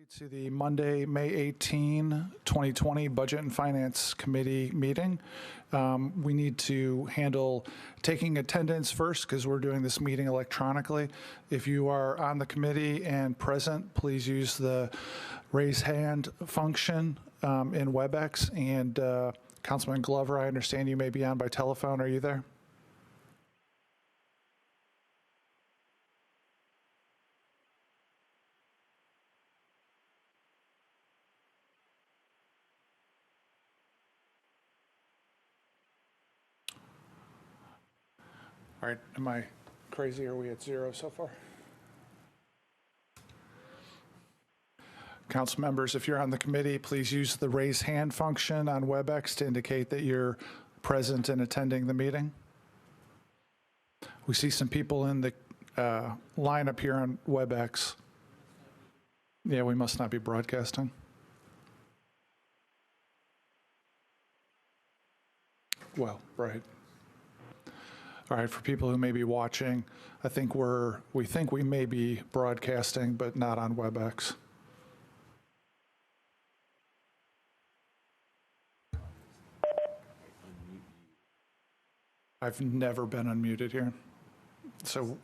To the Monday, May 18, 2020 Budget and Finance Committee meeting. We need to handle taking attendance first because we're doing this meeting electronically. If you are on the committee and present, please use the raise hand function in WebEx. And Councilman Glover, I understand you may be on by telephone. Are you there? All right, am I crazy? Are we at 0 so far? Council members, if you're on the committee, please use the raise hand function on WebEx to indicate that you're present and attending the meeting. We see some people in the lineup here on WebEx. Yeah, we must not be broadcasting. Well, right. All right, for people who may be watching, I think we think we may be broadcasting, but not on WebEx. I've never been unmuted here, so.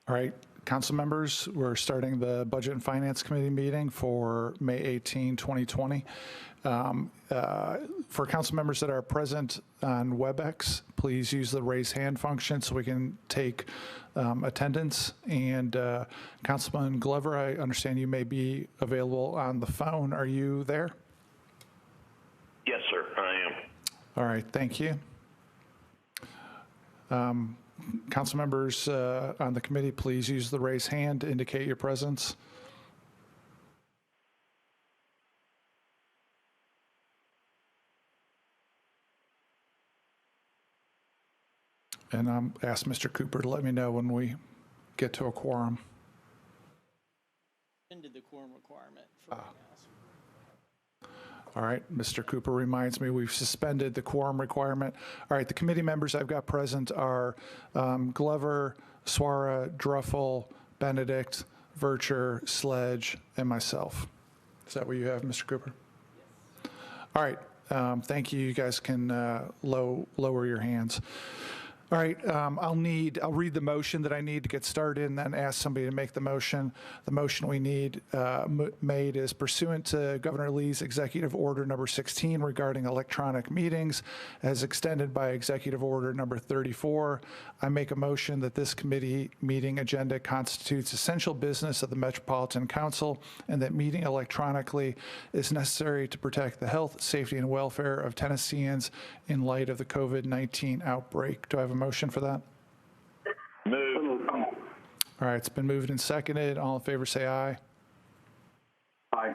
All right, council members, we're starting the Budget and Finance Committee meeting for May 18, 2020. For council members that are present on WebEx, please use the raise hand function so we can take attendance. And Councilman Glover, I understand you may be available on the phone. Are you there? Yes, sir, I am. All right, thank you. Council members on the committee, please use the raise hand to indicate your presence. And ask Mr. Cooper to let me know when we get to a quorum. Ended the quorum requirement for right now. All right, Mr. Cooper reminds me we've suspended the quorum requirement. All right, the committee members I've got present are Glover, Suara, Druffel, Benedict, Vercher, Sledge, and myself. Is that what you have, Mr. Cooper? Yes. All right, thank you. You guys can lower your hands. All right, I'll read the motion that I need to get started and then ask somebody to make the motion. The motion we need made is pursuant to Governor Lee's Executive Order number 16 regarding electronic meetings as extended by Executive Order number 34. I make a motion that this committee meeting agenda constitutes essential business of the Metropolitan Council and that meeting electronically is necessary to protect the health, safety, and welfare of Tennesseans in light of the COVID-19 outbreak. Do I have a motion for that? Move. All right, it's been moved and seconded. All in favor say aye. Aye.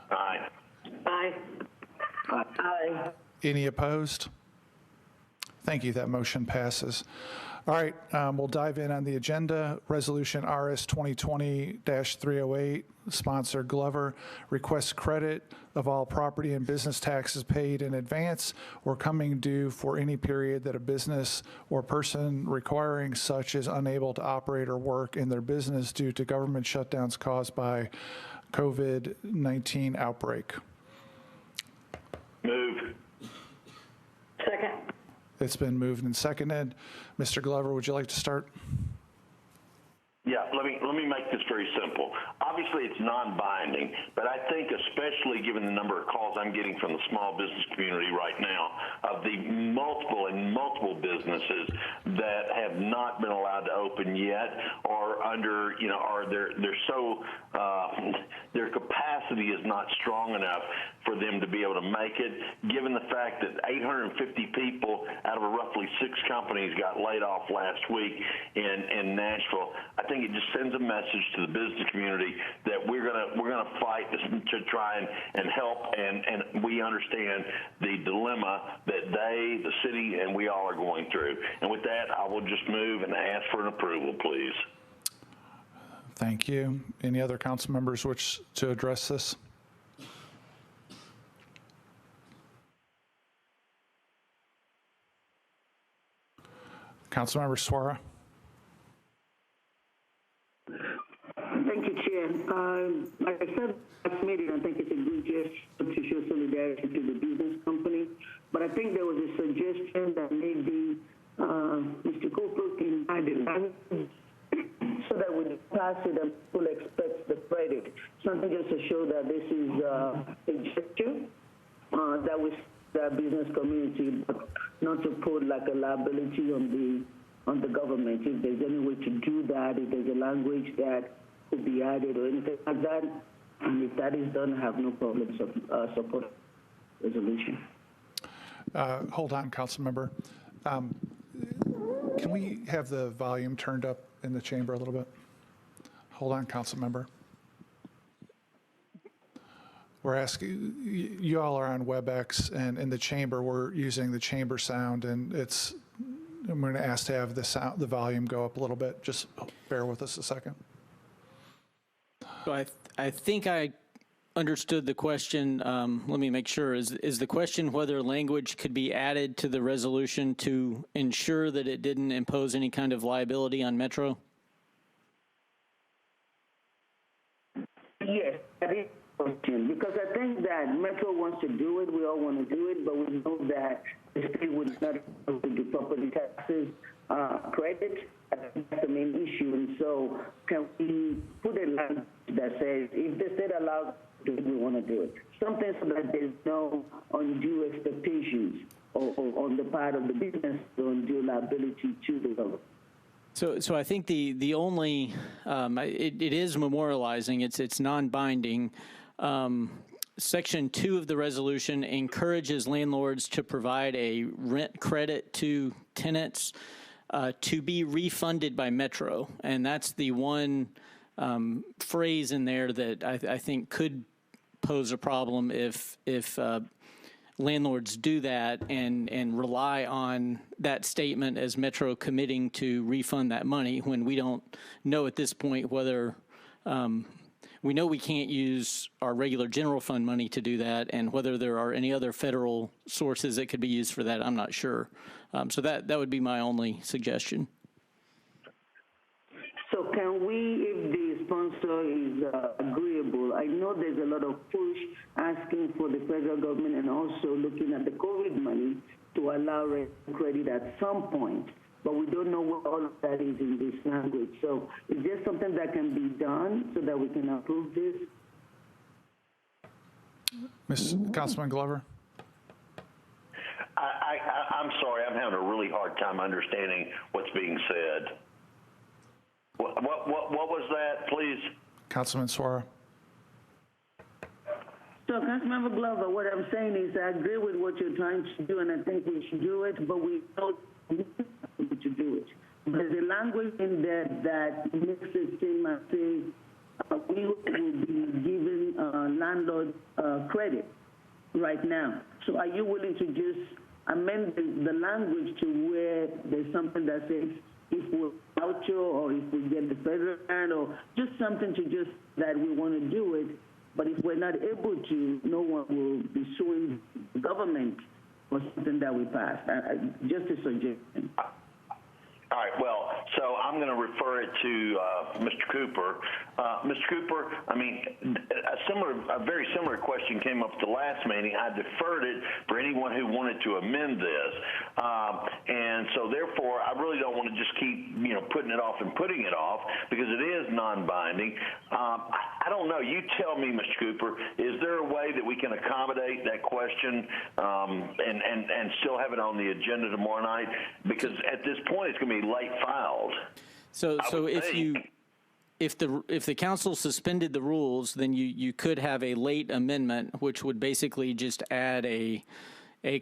Aye. Aye. Aye. Any opposed? Thank you, that motion passes. All right, we'll dive in on the agenda. Resolution RS 2020-308, sponsor Glover, requests credit of all property and business taxes paid in advance or coming due for any period that a business or person requiring such is unable to operate or work in their business due to government shutdowns caused by COVID-19 outbreak. Move. Second. It's been moved and seconded. Mr. Glover, would you like to start? Yeah, let me make this very simple. Obviously, it's non-binding, but I think especially given the number of calls I'm getting from the small business community right now of the multiple businesses that have not been allowed to open yet or under, or they're so, their capacity is not strong enough for them to be able to make it, given the fact that 850 people out of roughly 6 companies got laid off last week in Nashville. I think it just sends a message to the business community that we're gonna fight to try and help, and we understand the dilemma that they, the city, and we all are going through. And with that, I will just move and ask for an approval, please. Thank you. Any other council members wish to address this? Councilmember Suara. Thank you, Chair. Like I said last meeting, I think it's a good gesture to show solidarity to the business company. But I think there was a suggestion that maybe Mr. Cooper can add it so that when you pass it, and people expect the credit. Something just to show that this is a gesture that we the business community, but not to put like a liability on the government. If there's any way to do that, if there's a language that could be added or anything like that, and if that is done, I have no problem support resolution. Hold on, Councilmember. Can we have the volume turned up in the chamber a little bit? Hold on, Councilmember. We're asking, you all are on WebEx, and in the chamber, we're using the chamber sound, and I'm going to ask to have the volume go up a little bit. Just bear with us a second. So I think I understood the question. Let me make sure. Is the question whether language could be added to the resolution to ensure that it didn't impose any kind of liability on Metro? Yes, that is the question. Because I think that Metro wants to do it. We all want to do it, but we know that the state would not be able to do property taxes credit. That's the main issue. And so can we put a language that says if the state allows do it, we want to do it. Something so that there's no undue expectations or on the part of the business or undue liability to the government. So I think the only it is memorializing. It's non-binding. Section 2 of the resolution encourages landlords to provide a rent credit to tenants to be refunded by Metro, and that's the one phrase in there that I think could pose a problem if landlords do that and rely on that statement as Metro committing to refund that money when we don't know at this point whether we know we can't use our regular general fund money to do that, and whether there are any other federal sources that could be used for that, I'm not sure. So that would be my only suggestion. So can we, if the sponsor is agreeable, I know there's a lot of push asking for the federal government and also looking at the COVID money to allow rent credit at some point, but we don't know what all of that is in this language. So is there something that can be done so that we can approve this? Councilman Glover? I'm sorry, I'm having a really hard time understanding what's being said. What was that, please? So, Councilman Suara. Councilmember Glover, what I'm saying is I agree with what you're trying to do, and I think we should do it, but we don't need to do it. There's a language in there that makes it seem as if we will be giving landlord credit right now. So are you willing to just amend the language to where there's something that says if we're voucher or if we get the federal grant or just something to just that we want to do it, but if we're not able to, no one will be suing the government for something that we passed. Just a suggestion. All right, well, so I'm going to refer it to Mr. Cooper. Mr. Cooper, I mean, a very similar question came up at the last meeting. I deferred it for anyone who wanted to amend this. And so therefore, I really don't want to just keep, putting it off and putting it off because it is non-binding. I don't know. You tell me, Mr. Cooper, is there a way that we can accommodate that question and still have it on the agenda tomorrow night? Because at this point, it's going to be late filed. So if the council suspended the rules, then you could have a late amendment, which would basically just add a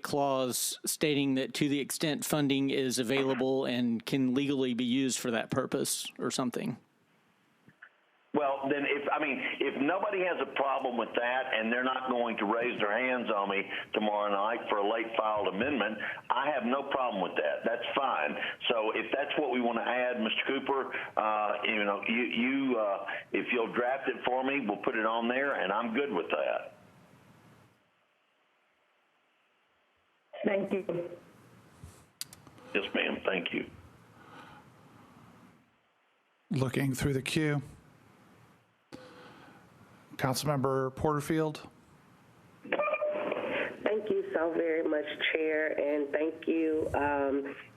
clause stating that to the extent funding is available and can legally be used for that purpose or something. Well, then if nobody has a problem with that and they're not going to raise their hands on me tomorrow night for a late filed amendment, I have no problem with that. That's fine. So if that's what we want to add, Mr. Cooper, if you'll draft it for me, we'll put it on there, and I'm good with that. Thank you. Yes, ma'am. Thank you. Looking through the queue. Councilmember Porterfield. Thank you so very much, Chair, and thank you,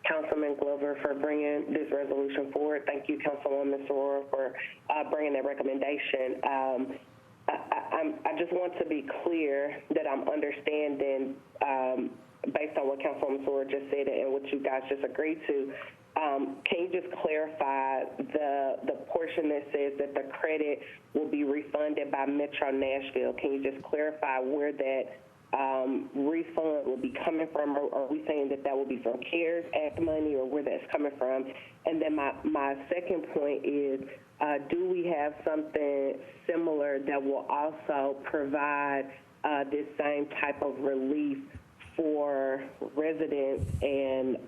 Councilman Glover, for bringing this resolution forward. Thank you, Councilwoman Soror, for bringing that recommendation. I just want to be clear that I'm understanding, based on what Councilwoman Soror just said and what you guys just agreed to. Can you just clarify the portion that says that the credit will be refunded by Metro Nashville? Can you just clarify where that refund will be coming from? Or are we saying that will be from CARES Act money, or where that's coming from? And then my second point is, do we have something similar that will also provide this same type of relief for residents and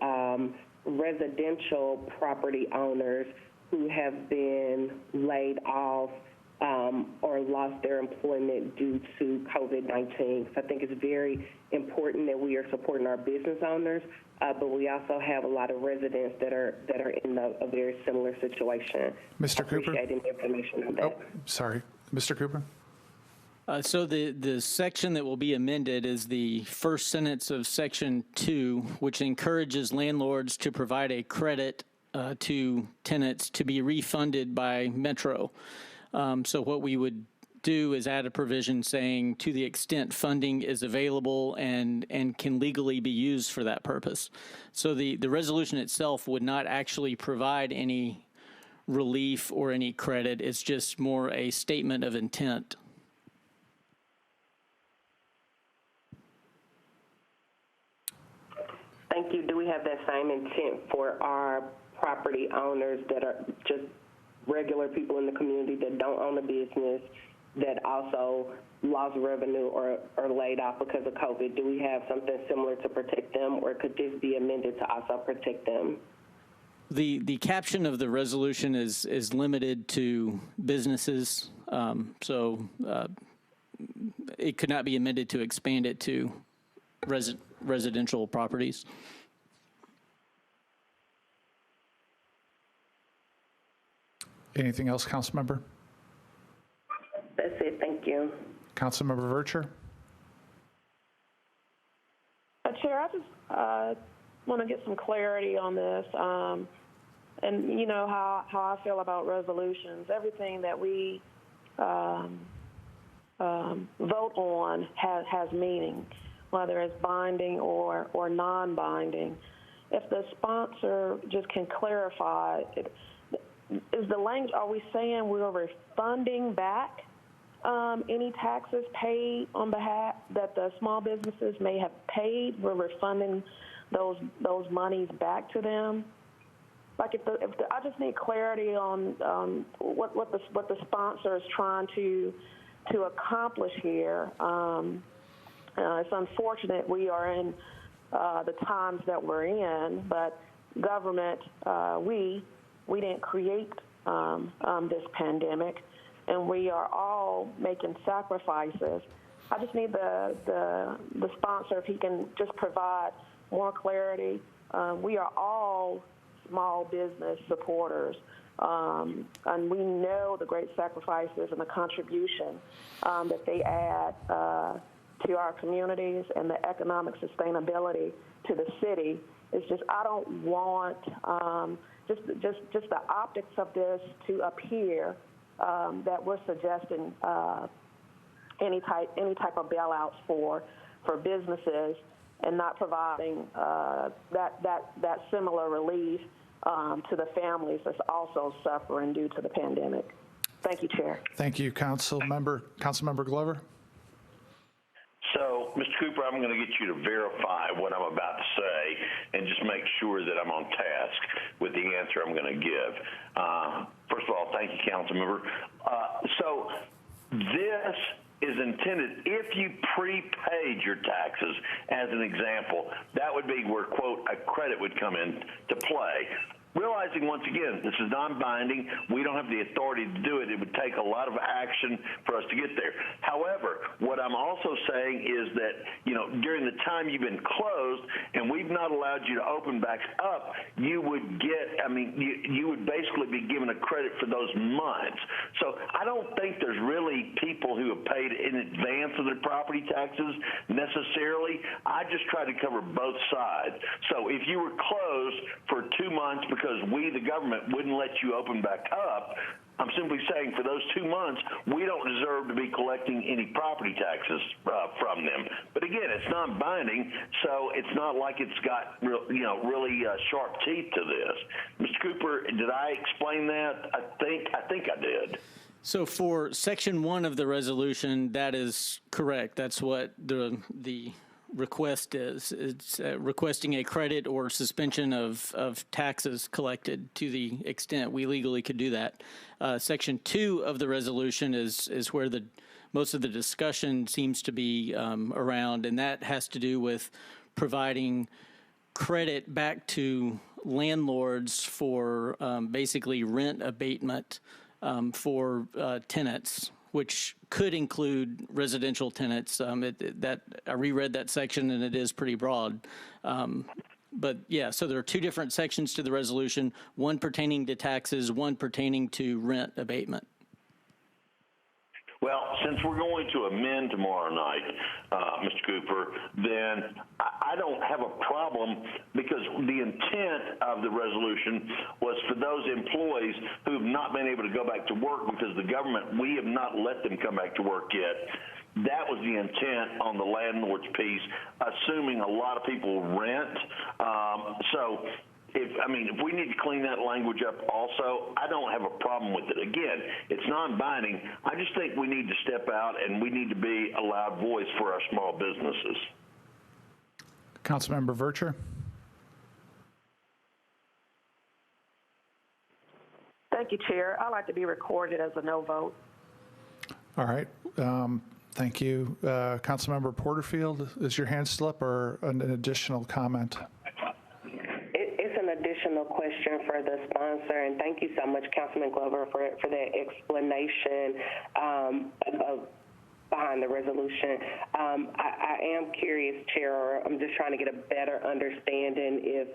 residential property owners who have been laid off or lost their employment due to COVID-19. So I think it's very important that we are supporting our business owners, but we also have a lot of residents that are in a very similar situation. Mr. Cooper? Appreciating the information on that. Oh, sorry. Mr. Cooper? So the section that will be amended is the first sentence of Section 2, which encourages landlords to provide a credit to tenants to be refunded by Metro. So what we would do is add a provision saying, to the extent funding is available and can legally be used for that purpose. So the resolution itself would not actually provide any relief or any credit. It's just more a statement of intent. Thank you. Do we have that same intent for our property owners that are just regular people in the community that don't own a business, that also lost revenue or laid off because of COVID? Do we have something similar to protect them, or could this be amended to also protect them? The caption of the resolution is limited to businesses, so it could not be amended to expand it to residential properties. Anything else, Councilmember? That's it. Thank you. Councilmember Vercher? Chair, I just want to get some clarity on this. And you know how I feel about resolutions. Everything that we vote on has meaning, whether it's binding or non-binding. If the sponsor just can clarify, is the language, are we saying we're refunding back any taxes paid on behalf that the small businesses may have paid? We're refunding those monies back to them? Like I just need clarity on what the sponsor is trying to accomplish here. It's unfortunate we are in the times that we're in, but government, we didn't create this pandemic, and we are all making sacrifices. I just need the sponsor, if he can just provide more clarity. We are all small business supporters, and we know the great sacrifices and the contribution that they add to our communities and the economic sustainability to the city. It's just, I don't want just the optics of this to appear that we're suggesting any type of bailouts for businesses and not providing that similar relief to the families that's also suffering due to the pandemic. Thank you, Chair. Thank you, Councilmember Glover. So, Mr. Cooper, I'm going to get you to verify what I'm about to say and just make sure that I'm on task with the answer I'm going to give. First of all, thank you, Councilmember. So this is intended, if you prepaid your taxes, as an example, that would be where, quote, a credit would come into play. realizing once again, this is non-binding. We don't have the authority to do it. It would take a lot of action for us to get there. However, what I'm also saying is that, during the time you've been closed and we've not allowed you to open back up, you would you would basically be given a credit for those months. So I don't think there's really people who have paid in advance of their property taxes necessarily. I just try to cover both sides. So if you were closed for 2 months because we, the government, wouldn't let you open back up, I'm simply saying for those 2 months, we don't deserve to be collecting any property taxes from them. But again, it's non-binding, so it's not like it's got really sharp teeth to this. Mr. Cooper, did I explain that? I think I did. So for Section 1 of the resolution, that is correct. That's what the request is. It's requesting a credit or suspension of taxes collected to the extent we legally could do that. Section 2 of the resolution is where most of the discussion seems to be around, and that has to do with providing credit back to landlords for basically rent abatement for tenants, which could include residential tenants. I reread that section, and it is pretty broad. But yeah, so there are two different sections to the resolution, one pertaining to taxes, one pertaining to rent abatement. Well, since we're going to amend tomorrow night, Mr. Cooper, then I don't have a problem, because the intent of the resolution was for those employees who have not been able to go back to work because the government, we have not let them come back to work yet. That was the intent on the landlord's piece, assuming a lot of people rent. If we need to clean that language up also, I don't have a problem with it. Again, it's non-binding. I just think we need to step out and we need to be a loud voice for our small businesses. Councilmember Vercher. Thank you, Chair. I'd like to be recorded as a no vote. All right. Thank you. Councilmember Porterfield, is your hand still up, or an additional comment? It's an additional question for the sponsor, and thank you so much, Councilman Glover, for that explanation behind the resolution. I am curious, Chair, or I'm just trying to get a better understanding if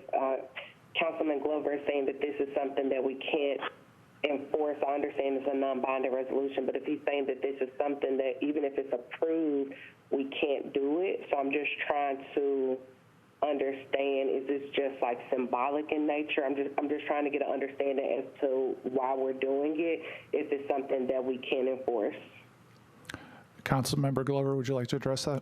Councilman Glover is saying that this is something that we can't enforce. I understand it's a non-binding resolution, but if he's saying that this is something that even if it's approved, we can't do it. So I'm just trying to understand, is this just like symbolic in nature? I'm just trying to get an understanding as to why we're doing it, if it's something that we can enforce. Councilmember Glover, would you like to address that?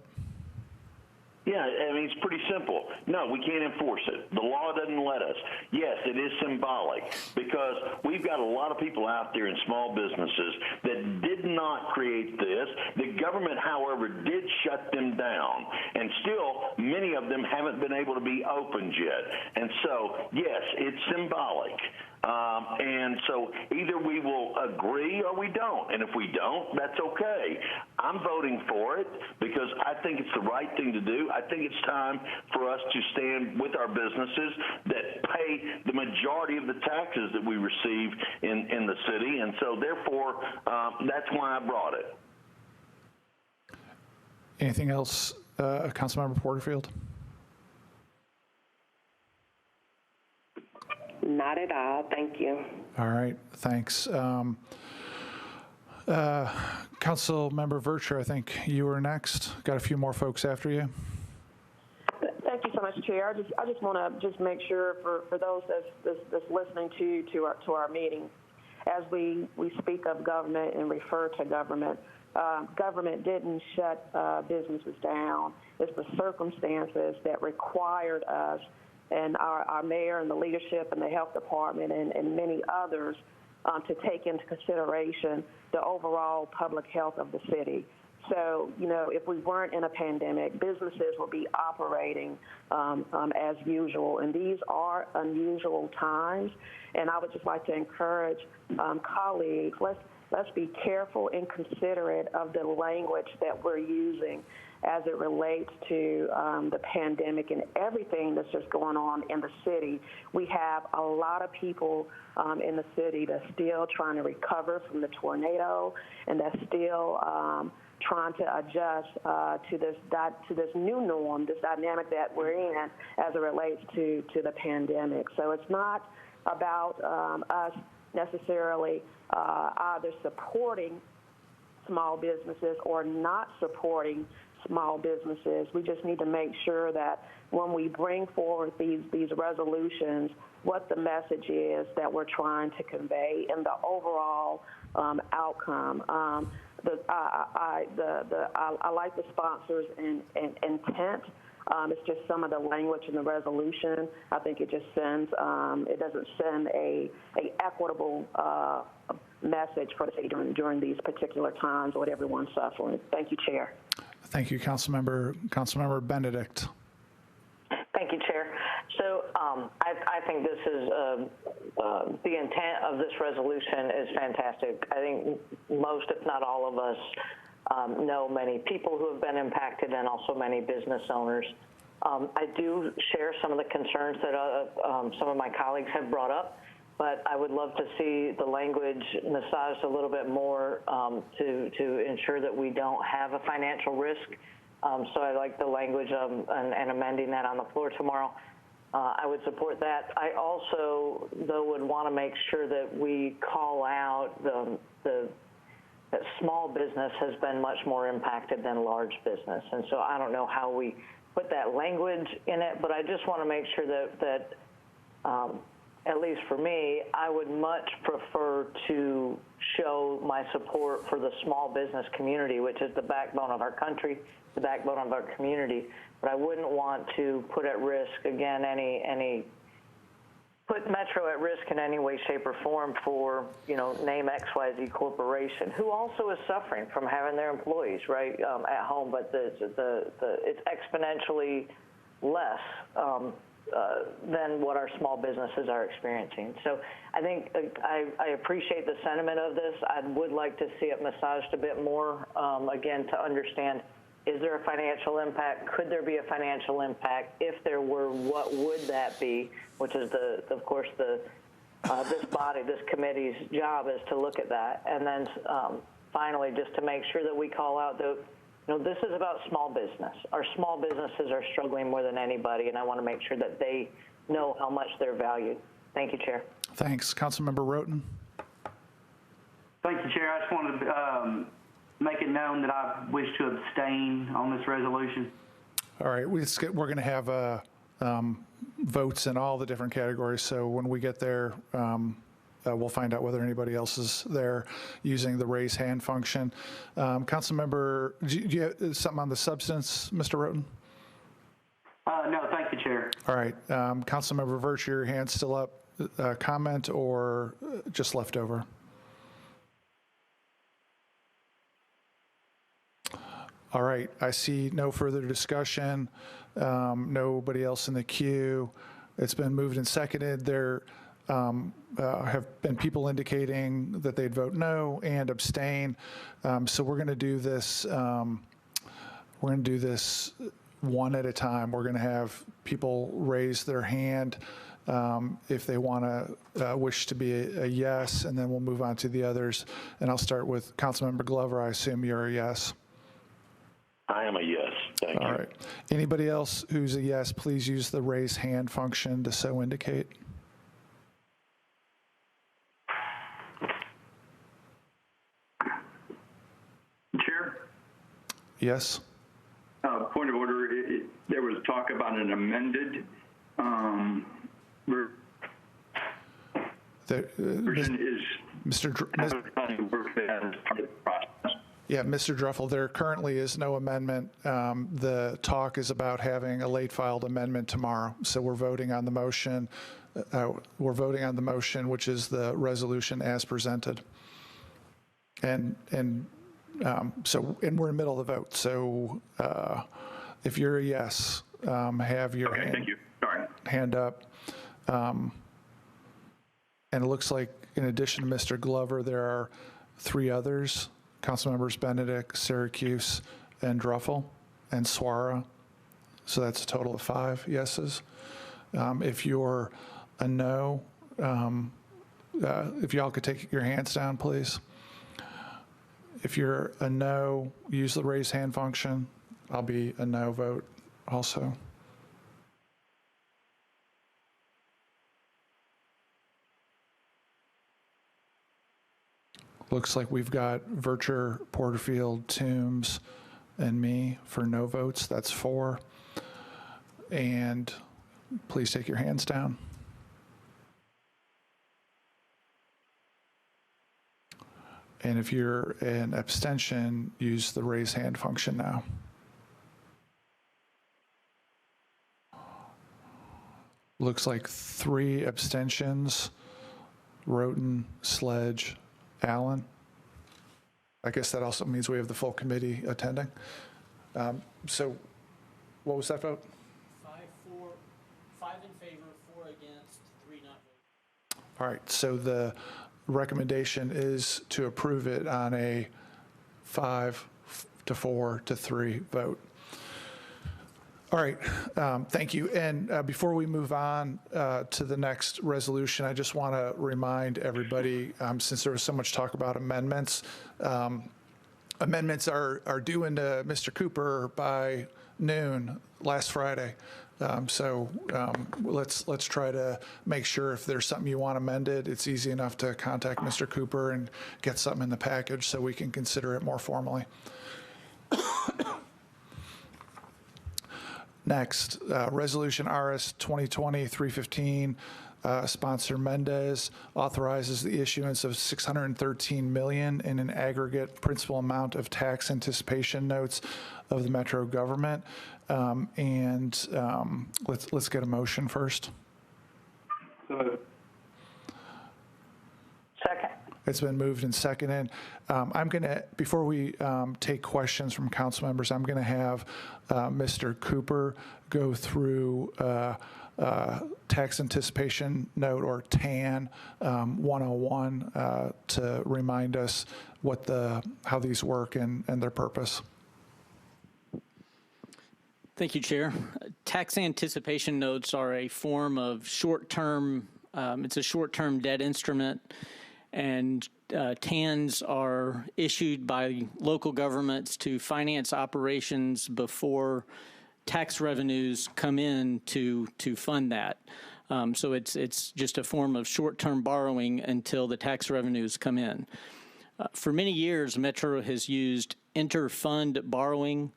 Yeah, it's pretty simple. No, we can't enforce it. The law doesn't let us. Yes, it is symbolic, because we've got a lot of people out there in small businesses that did not create this. The government, however, did shut them down, and still many of them haven't been able to be opened yet. And so, yes, it's symbolic. And so either we will agree or we don't. And if we don't, that's okay. I'm voting for it because I think it's the right thing to do. I think it's time for us to stand with our businesses that pay the majority of the taxes that we receive in the city. And so therefore, that's why I brought it. Anything else, Councilmember Porterfield? Not at all. Thank you. All right. Thanks. Councilmember Vercher, I think you were next. Got a few more folks after you. Thank you so much, Chair. I just want to just make sure for those that's listening to our meeting, as we speak of government and refer to government, government didn't shut businesses down. It's the circumstances that required us and our mayor and the leadership and the health department and many others to take into consideration the overall public health of the city. So, if we weren't in a pandemic, businesses would be operating as usual. And these are unusual times. And I would just like to encourage colleagues, let's be careful and considerate of the language that we're using as it relates to the pandemic and everything that's just going on in the city. We have a lot of people in the city that's still trying to recover from the tornado, and that's still trying to adjust to this new norm, this dynamic that we're in as it relates to the pandemic. So it's not about us necessarily either supporting small businesses or not supporting small businesses. We just need to make sure that when we bring forward these resolutions, what the message is that we're trying to convey and the overall outcome. I like the sponsors' intent. It's just some of the language in the resolution. I think it just sends, it doesn't send a equitable message for the city during these particular times when everyone's suffering. Thank you, Chair. Thank you, Councilmember Benedict. Thank you, Chair. So I think this is the intent of this resolution is fantastic. I think most, if not all of us, know many people who have been impacted and also many business owners. I do share some of the concerns that some of my colleagues have brought up, but I would love to see the language massaged a little bit more to ensure that we don't have a financial risk. So I like the language and amending that on the floor tomorrow. I would support that. I also, though, would want to make sure that we call out that small business has been much more impacted than large business. And so I don't know how we put that language in it, but I just want to make sure that at least for me, I would much prefer to show my support for the small business community, which is the backbone of our country, the backbone of our community. But I wouldn't want to put at risk, again, put Metro at risk in any way, shape, or form for, name XYZ Corporation, who also is suffering from having their employees right at home, but it's exponentially less than what our small businesses are experiencing. So I think I appreciate the sentiment of this. I would like to see it massaged a bit more, again, to understand, is there a financial impact? Could there be a financial impact? If there were, what would that be? Which is, of course, this body, this committee's job is to look at that. And then finally, just to make sure that we call out this is about small business. Our small businesses are struggling more than anybody, and I want to make sure that they know how much they're valued. Thank you, Chair. Thanks. Councilmember Roten. Thank you, Chair. I just wanted to make it known that I wish to abstain on this resolution. All right, we're going to have votes in all the different categories, so when we get there, we'll find out whether anybody else is there using the raise hand function. Councilmember, do you have something on the substance, Mr. Roten? No, thank you, Chair. All right, Councilmember Virtue, your hand's still up. Comment or just left over? All right, I see no further discussion. Nobody else in the queue. It's been moved and seconded. There have been people indicating that they'd vote no and abstain. So we're going to do this. We're going to do this one at a time. We're going to have people raise their hand if they want to wish to be a yes, and then we'll move on to the others. And I'll start with Councilmember Glover. I assume you're a yes. I am a yes. Thank you. All right. Anybody else who's a yes, please use the raise hand function to so indicate. Chair? Yes. Point of order. There was talk about an amended version. Yeah, Mr. Druffel, there currently is no amendment. The talk is about having a late filed amendment tomorrow. So we're voting on the motion. Which is the resolution as presented. And we're in the middle of the vote. So if you're a yes, have your okay, thank you. Sorry. Hand up. And it looks like in addition to Mr. Glover, there are three others, Councilmembers Benedict, Syracuse, and Druffel, and Swara. So that's a total of 5 yeses. If you're a no, if y'all could take your hands down, please. If you're a no, use the raise hand function. I'll be a no vote also. Looks like we've got Vercher, Porterfield, Toombs, and me for no votes. That's 4. And please take your hands down. And if you're an abstention, use the raise hand function now. Looks like 3 abstentions, Roten, Sledge, Allen. I guess that also means we have the full committee attending. So what was that vote? 5 in favor, 4 against, 3 not voting. All right, so the recommendation is to approve it on a 5 to 4 to 3 vote. All right, thank you. And before we move on to the next resolution, I just want to remind everybody, since there was so much talk about amendments, amendments are due into Mr. Cooper by noon last Friday. So let's try to make sure if there's something you want amended, it's easy enough to contact Mr. Cooper and get something in the package so we can consider it more formally. Next, Resolution RS 2020-315, sponsor Mendez, authorizes the issuance of $613 million in an aggregate principal amount of tax anticipation notes of the Metro government. Let's get a motion first. Second. It's been moved and seconded. I'm going to, before we take questions from council members, I'm going to have Mr. Cooper go through tax anticipation note, or TAN 101, to remind us how these work and their purpose. Thank you, Chair. Tax anticipation notes are a form of short-term, it's a short-term debt instrument, and TANs are issued by local governments to finance operations before tax revenues come in to fund that. So it's just a form of short-term borrowing until the tax revenues come in. For many years, Metro has used inter-fund borrowing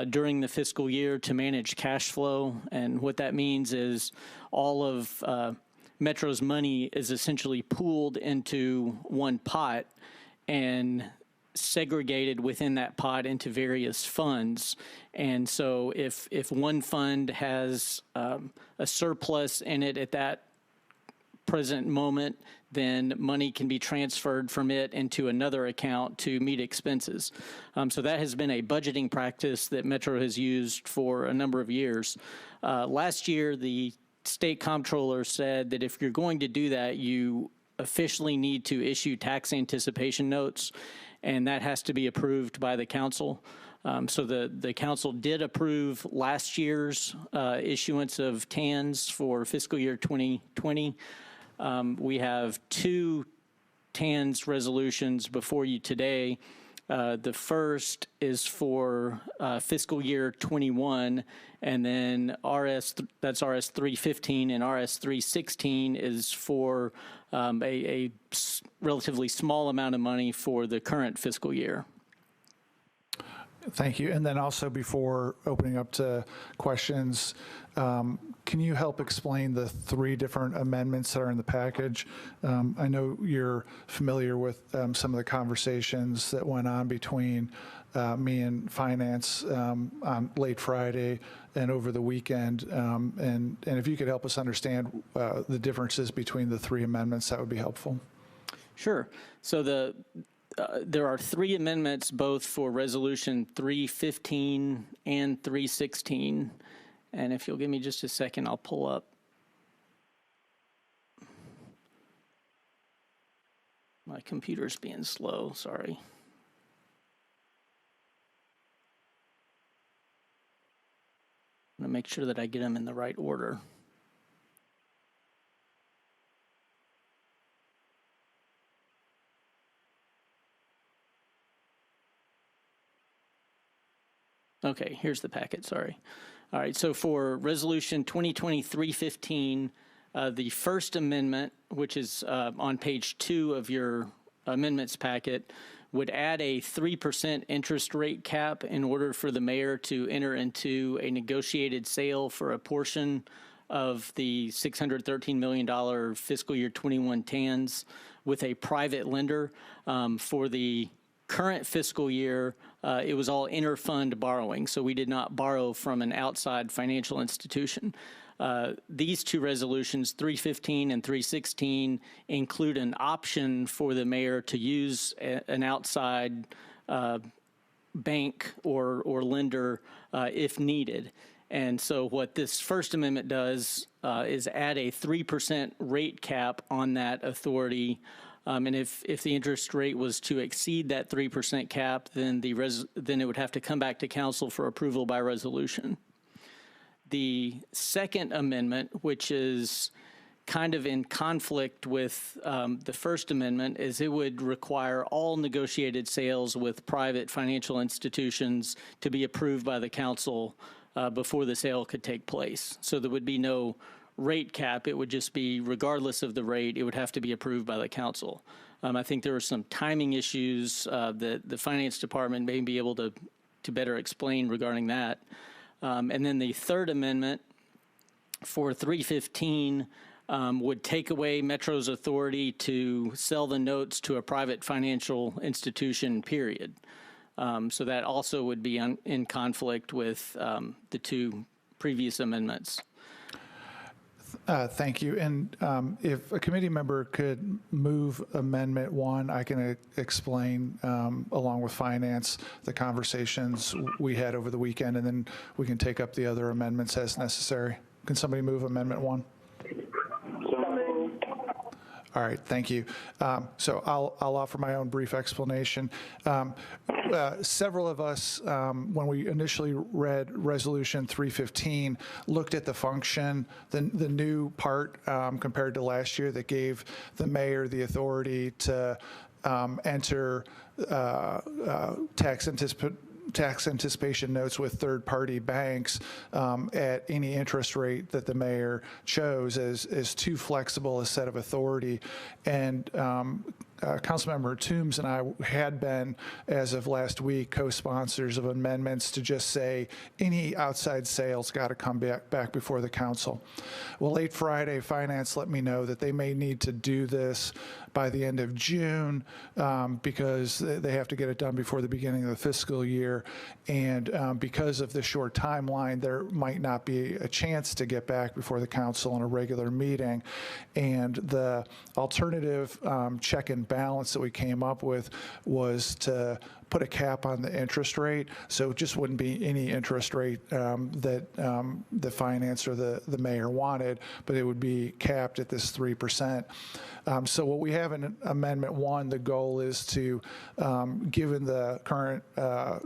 during the fiscal year to manage cash flow, and what that means is all of Metro's money is essentially pooled into one pot and segregated within that pot into various funds. And so if one fund has a surplus in it at that present moment, then money can be transferred from it into another account to meet expenses. So that has been a budgeting practice that Metro has used for a number of years. Last year, the state comptroller said that if you're going to do that, you officially need to issue tax anticipation notes, and that has to be approved by the council. So the council did approve last year's issuance of TANs for fiscal year 2020. We have 2 TANs resolutions before you today. The first is for fiscal year 21, and then that's RS 315, and RS 316 is for a relatively small amount of money for the current fiscal year. Thank you. And then also, before opening up to questions, can you help explain the 3 different amendments that are in the package? I know you're familiar with some of the conversations that went on between me and Finance on late Friday and over the weekend. And if you could help us understand the differences between the 3 amendments, that would be helpful. Sure. So there are 3 amendments, both for Resolution 315 and 316. And if you'll give me just a second, I'll pull up My computer's being slow, sorry. I'm going to make sure that I get them in the right order. Okay, here's the packet, sorry. All right, so for Resolution 2020-315, the first amendment, which is on page 2 of your amendments packet, would add a 3% interest rate cap in order for the mayor to enter into a negotiated sale for a portion of the $613 million fiscal year 21 TANs with a private lender. For the current fiscal year, it was all interfund borrowing, so we did not borrow from an outside financial institution. These two resolutions, 315 and 316, include an option for the mayor to use an outside bank or lender if needed. And so what this First Amendment does is add a 3% rate cap on that authority. And if the interest rate was to exceed that 3% cap, then then it would have to come back to council for approval by resolution. The Second Amendment, which is kind of in conflict with the First Amendment, is it would require all negotiated sales with private financial institutions to be approved by the council before the sale could take place. So there would be no rate cap. It would just be, regardless of the rate, it would have to be approved by the council. I think there are some timing issues that the finance department may be able to better explain regarding that. And then the Third Amendment for 315 would take away Metro's authority to sell the notes to a private financial institution, period. So that also would be in conflict with the two previous amendments. Thank you. And if a committee member could move Amendment 1, I can explain, along with Finance, the conversations we had over the weekend, and then we can take up the other amendments as necessary. Can somebody move Amendment 1? All right, thank you. So I'll offer my own brief explanation. Several of us, when we initially read Resolution 315, looked at the function, the new part compared to last year that gave the mayor the authority to enter tax anticipation notes with third-party banks at any interest rate that the mayor chose as too flexible a set of authority. And Councilmember Toombs and I had been, as of last week, co-sponsors of amendments to just say any outside sales got to come back before the council. Well, late Friday, Finance let me know that they may need to do this by the end of June because they have to get it done before the beginning of the fiscal year. And because of the short timeline, there might not be a chance to get back before the council in a regular meeting. And the alternative check and balance that we came up with was to put a cap on the interest rate, so it just wouldn't be any interest rate that the finance or the mayor wanted, but it would be capped at this 3%. So what we have in Amendment 1, the goal is to, given the current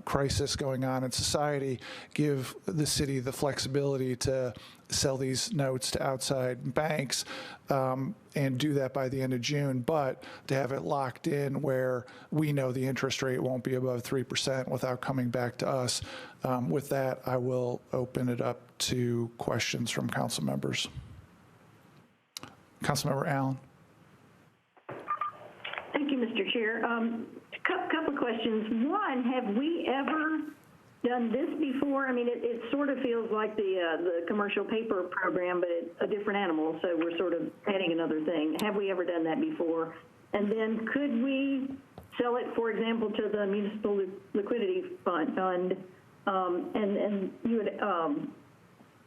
crisis going on in society, give the city the flexibility to sell these notes to outside banks and do that by the end of June, but to have it locked in where we know the interest rate won't be above 3% without coming back to us. With that, I will open it up to questions from council members. Councilmember Allen. Thank you, Mr. Chair. Couple of questions. One, have we ever done this before? I mean, it sort of feels like the commercial paper program, but it's a different animal, so we're sort of adding another thing. Have we ever done that before? And then could we sell it, for example, to the municipal liquidity fund? And you had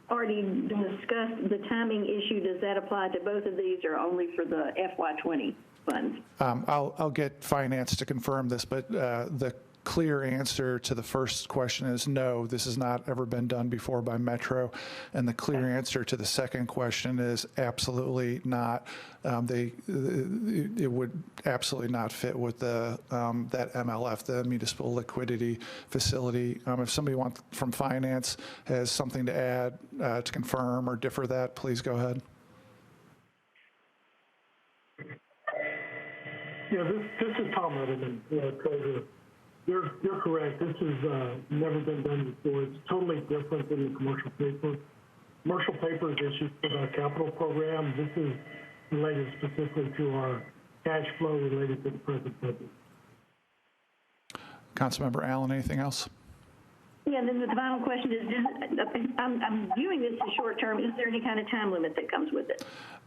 already discussed the timing issue. Does that apply to both of these or only for the FY20 funds? I'll get Finance to confirm this, but the clear answer to the first question is no, this has not ever been done before by Metro. And the clear answer to the second question is absolutely not. It would absolutely not fit with the that MLF, the Municipal Liquidity Facility. If somebody from finance has something to add to confirm or differ that, please go ahead. Yeah, this is Tom Edelman, Treasurer. You're correct. This has never been done before. It's totally different than the commercial paper. Commercial paper is issued for the capital program. This is related specifically to our cash flow related to the present budget. Councilmember Allen, anything else? Yeah, and then the final question is, I'm viewing this as short term. Is there any kind of time limit that comes with it?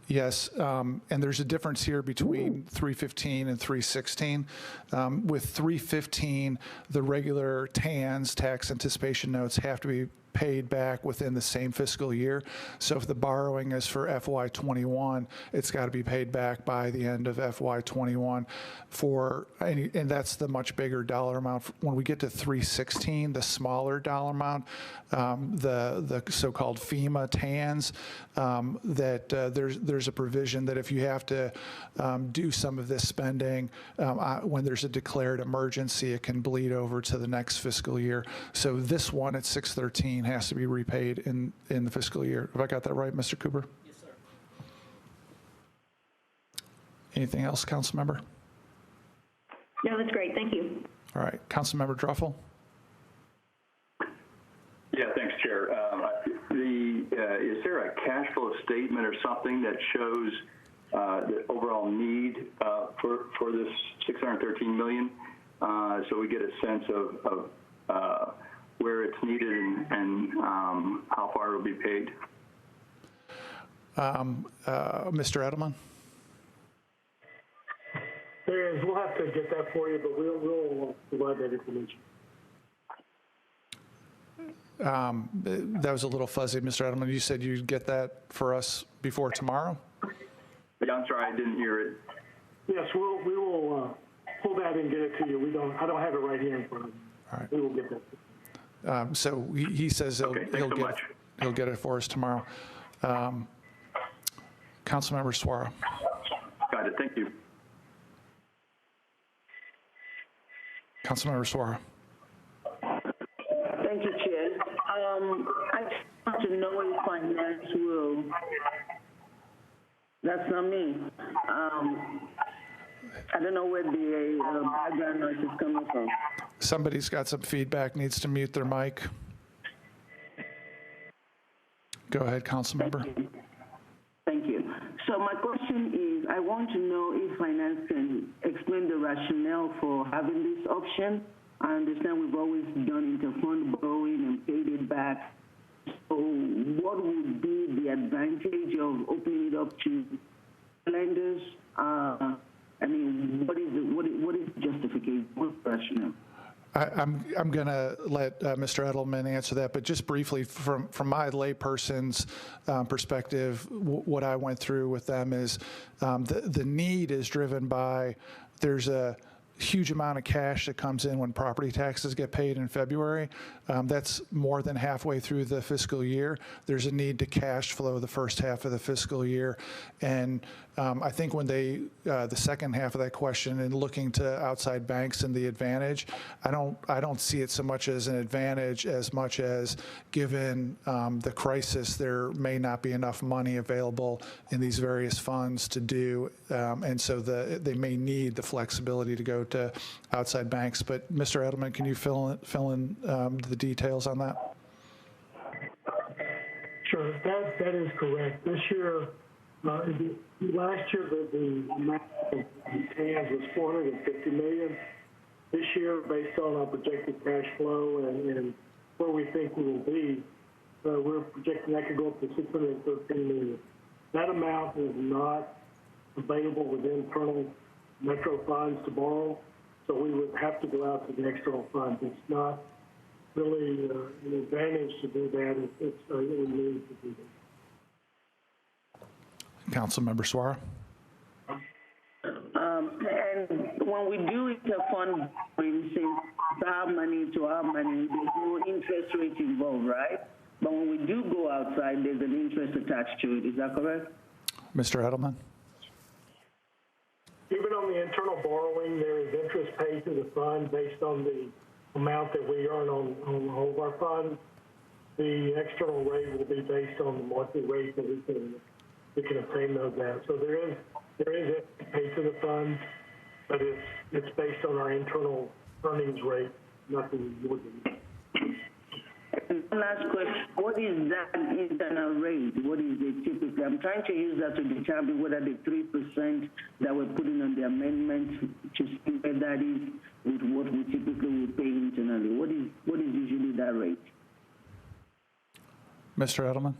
Yes, and there's a difference here between 315 and 316. With 315, the regular TANs, tax anticipation notes, have to be paid back within the same fiscal year. So if the borrowing is for FY21, it's got to be paid back by the end of FY21 and that's the much bigger dollar amount. When we get to 316, the smaller dollar amount, the so-called FEMA TANs, there's a provision that if you have to do some of this spending when there's a declared emergency, it can bleed over to the next fiscal year. So this one at 613 has to be repaid in the fiscal year. Have I got that right, Mr. Cooper? Yes, sir. Anything else, council member? No, that's great. Thank you. All right, council member Druffel. Yeah, thanks, Chair. Is there a cash flow statement or something that shows the overall need for this $613 million, so we get a sense of where it's needed and how far it will be paid? Mr. Edelman? There is. We'll have to get that for you, but we'll provide that information. That was a little fuzzy, Mr. Edelman. You said you'd get that for us before tomorrow? Yeah, I'm sorry, I didn't hear it. Yes, we will pull that and get it to you. I don't have it right here in front of me. All right. We will get that. So he says he'll get it for us tomorrow. Councilmember Suara. Got it. Thank you. Councilmember Suara. Thank you, Chair. I just want to know if finance will. That's not me. I don't know where the background noise is coming from. Somebody's got some feedback, needs to mute their mic. Go ahead, Councilmember. Thank you. So my question is, I want to know if finance can explain the rationale for having this option. I understand we've always done interfund borrowing and paid it back. So what would be the advantage of opening it up to lenders? I mean, what is the justification? What's the rationale? I'm going to let Mr. Edelman answer that, but just briefly, from my layperson's perspective, what I went through with them is the need is driven by there's a huge amount of cash that comes in when property taxes get paid in February. That's more than halfway through the fiscal year. There's a need to cash flow the first half of the fiscal year. And I think when the second half of that question and looking to outside banks and the advantage, I don't see it so much as an advantage as much as given the crisis, there may not be enough money available in these various funds to do. And so they may need the flexibility to go to outside banks. But Mr. Edelman, can you fill in the details on that? Sure, that is correct. This year, last year the amount of TANs was $450 million. This year, based on our projected cash flow and where we think we will be, we're projecting that could go up to $613 million. That amount is not available with internal Metro funds to borrow, so we would have to go out to the external funds. It's not really an advantage to do that. It's a need to do that. Councilmember Suara. And when we do interfund, since our money to our money, there's no interest rate involved, right? But when we do go outside, there's an interest attached to it. Is that correct? Mr. Edelman? Even on the internal borrowing, there is interest paid to the fund based on the amount that we earn on all of our funds. The external rate will be based on the monthly rate that we can obtain those at. So there is interest paid to the fund, but it's based on our internal earnings rate, nothing more than that. One last question. What is that internal rate? What is it typically? I'm trying to use that to determine whether the 3% that we're putting on the amendment to see where that is with what we typically will pay internally. What is usually that rate? Mr. Edelman?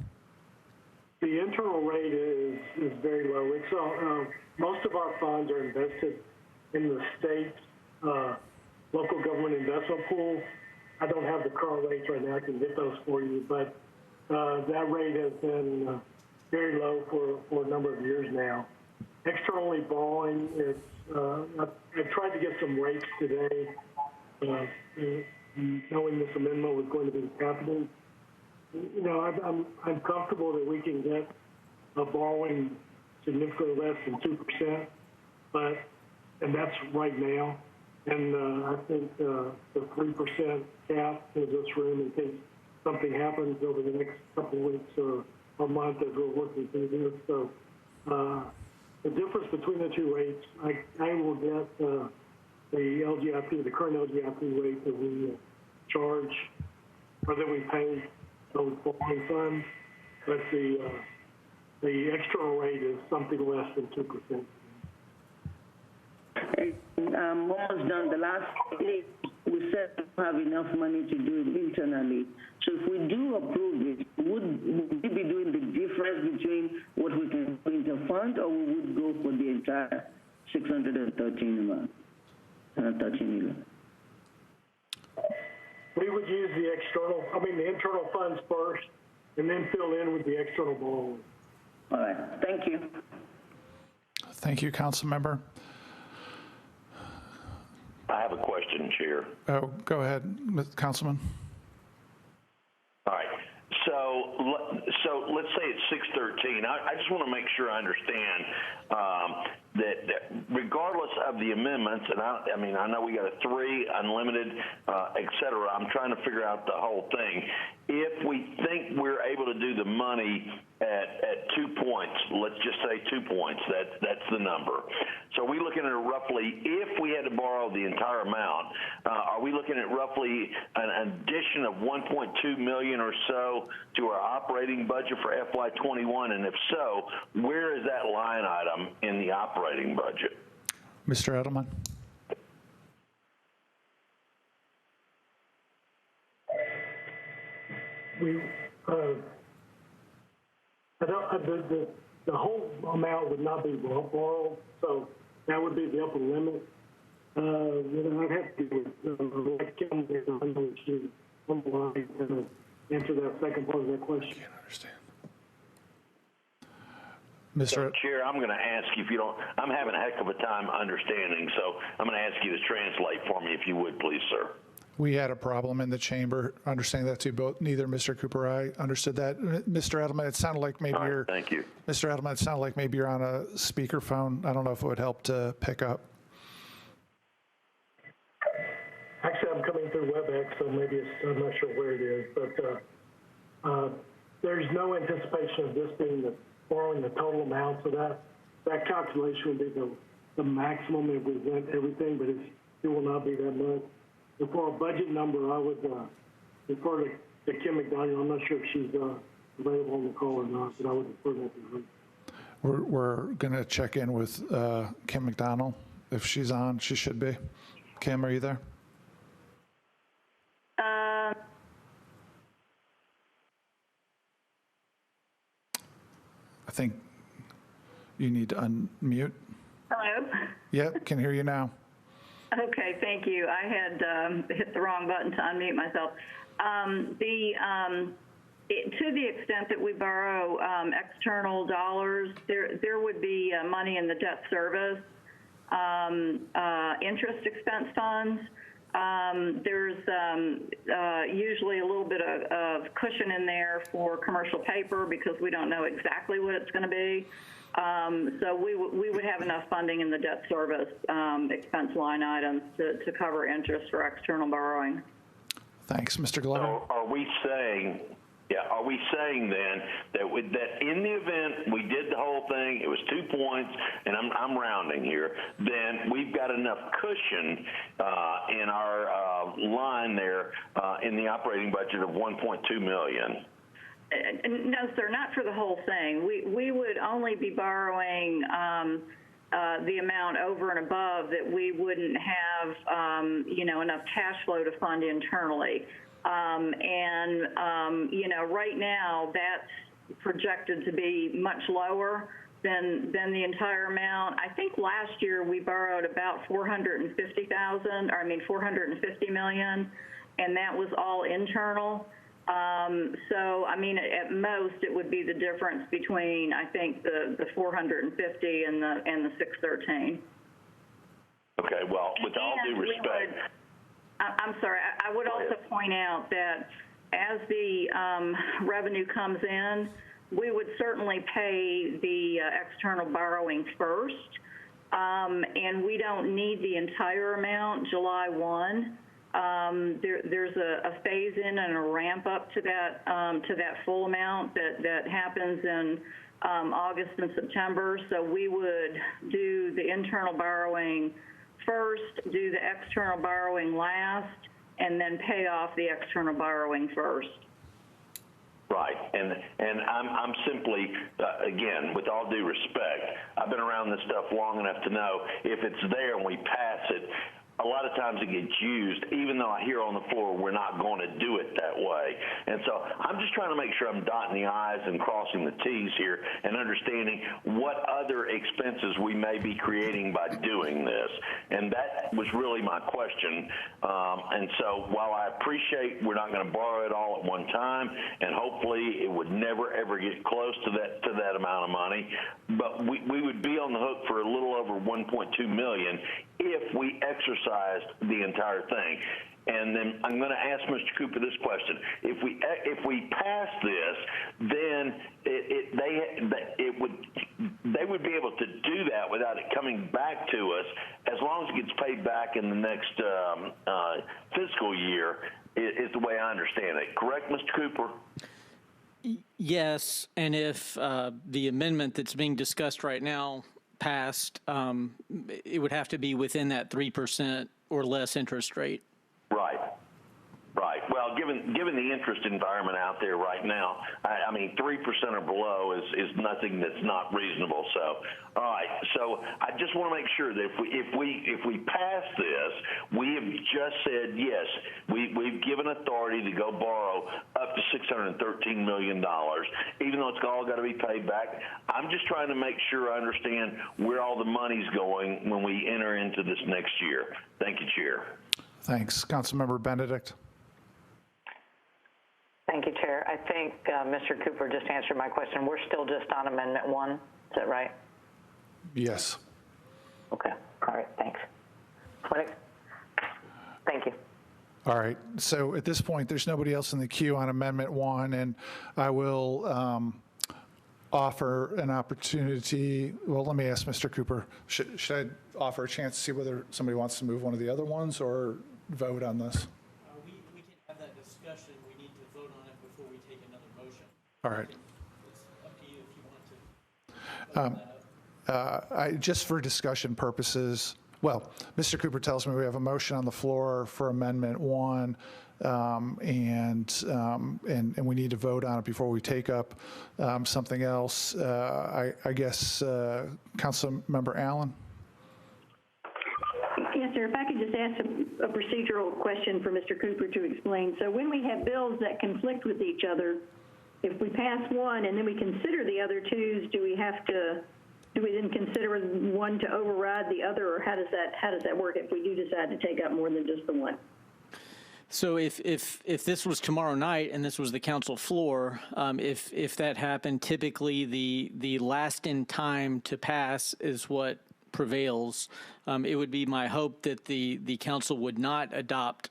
The internal rate is very low. It's most of our funds are invested in the state local government investment pool. I don't have the current rates right now. I can get those for you, but that rate has been very low for a number of years now. Externally borrowing, I tried to get some rates today, knowing this amendment was going to be happening. You know, I'm comfortable that we can get a borrowing significantly less than 2%, and that's right now. And I think the 3% cap gives us room in case something happens over the next couple of weeks or a month as we're working through this. So the difference between the two rates, I will get the LGIP, the current LGIP rate that we charge or that we pay those borrowing funds, but the external rate is something less than 2%. Almost done. The last week, we said we have enough money to do it internally. So if we do approve it, would we be doing the difference between what we can do in the fund, or we would go for the entire 613 million? We would use the internal funds first, and then fill in with the external borrowing. All right. Thank you. Thank you, Council Member. I have a question, Chair. Oh, go ahead, Councilman. All right. So let's say it's 613. I just want to make sure I understand that regardless of the amendments, and I mean, I know we got a 3, unlimited, et cetera. I'm trying to figure out the whole thing. If we think we're able to do the money at 2 points, let's just say 2 points, that's the number. So are we looking at roughly, if we had to borrow the entire amount, are we looking at roughly an addition of 1.2 million or so to our operating budget for FY21? And if so, where is that line item in the operating budget? Mr. Edelman? The whole amount would not be borrowed, so that would be the upper limit. I'd have to answer that second part of that question. I can't understand. Mr. So, Chair, I'm going to ask you if you don't, I'm having a heck of a time understanding, so I'm going to ask you to translate for me if you would, please, sir. We had a problem in the chamber understanding that too. Both neither Mr. Cooper or I understood that. Mr. Edelman, it sounded like maybe you're. Thank you, Mr. Edelman. It sounded like maybe you're on a speakerphone. I don't know if it would help to pick up. Actually, I'm coming through WebEx, so maybe I'm not sure where it is, but there's no anticipation of this being borrowing the total amount. So that calculation would be the maximum if we went everything, but it will not be that much. And for a budget number, I would refer to Kim McDonald. I'm not sure if she's available on the call or not, but I would refer that to her. We're going to check in with Kim McDonald. If she's on, she should be. Kim, are you there? I think you need to unmute. Hello? Yep, can hear you now. Okay, thank you. I had hit the wrong button to unmute myself. To the extent that we borrow external dollars, there would be money in the debt service, interest expense funds. There's usually a little bit of cushion in there for commercial paper because we don't know exactly what it's going to be. So we would have enough funding in the debt service expense line items to cover interest for external borrowing. Thanks, Mr. Glover. So are we saying then that in the event we did the whole thing, it was 2 points, and I'm rounding here, then we've got enough cushion in our line there in the operating budget of $1.2 million? No, sir, not for the whole thing. We would only be borrowing the amount over and above that we wouldn't have, enough cash flow to fund internally. Right now that's projected to be much lower than the entire amount. I think last year we borrowed about $450 million, and that was all internal. At most it would be the difference between, I think, the 450 and the 613. Okay, well, with all due respect. I'm sorry, I would also point out that as the revenue comes in, we would certainly pay the external borrowing first, and we don't need the entire amount July 1. There's a phase in and a ramp up to that full amount that happens in August and September. So we would do the internal borrowing first, do the external borrowing last, and then pay off the external borrowing first. Right, and I'm simply, again, with all due respect, I've been around this stuff long enough to know if it's there and we pass it, a lot of times it gets used, even though I hear on the floor we're not going to do it that way. And so I'm just trying to make sure I'm dotting the I's and crossing the T's here and understanding what other expenses we may be creating by doing this. And that was really my question. And so while I appreciate we're not going to borrow it all at one time, and hopefully it would never, ever get close to that amount of money, but we would be on the hook for a little over $1.2 million if we exercised the entire thing. And then I'm going to ask Mr. Cooper this question: if we pass this, then they would be able to do that without it coming back to us, as long as it gets paid back in the next fiscal year. Is the way I understand it. Correct, Mr. Cooper? Yes, and if the amendment that's being discussed right now passed, it would have to be within that 3% or less interest rate. Right. Right. Well, given the interest environment out there right now, I mean, 3% or below is nothing that's not reasonable. So, all right. So I just want to make sure that if we pass this, we have just said yes. We've given authority to go borrow up to $613 million, even though it's all got to be paid back. I'm just trying to make sure I understand where all the money's going when we enter into this next year. Thank you, Chair. Thanks. Councilmember Benedict. Thank you, Chair. I think Mr. Cooper just answered my question. We're still just on Amendment 1. Is that right? Yes. Okay. All right. Thanks. Thank you. All right. So at this point, there's nobody else in the queue on Amendment 1, and I will offer an opportunity. Well, let me ask Mr. Cooper. Should I offer a chance to see whether somebody wants to move one of the other ones or vote on this? We can have that discussion. We need to vote on it before we take another motion. All right. It's up to you if you want to. Just for discussion purposes, well, Mr. Cooper tells me we have a motion on the floor for Amendment 1, and we need to vote on it before we take up something else. I guess, Councilmember Allen? Yes, sir. If I could just ask a procedural question for Mr. Cooper to explain. So when we have bills that conflict with each other, if we pass one and then we consider the other twos, do we then consider one to override the other, or how does that work if we do decide to take up more than just the one? So if this was tomorrow night and this was the council floor, if that happened, typically the last in time to pass is what prevails, it would be my hope that the council would not adopt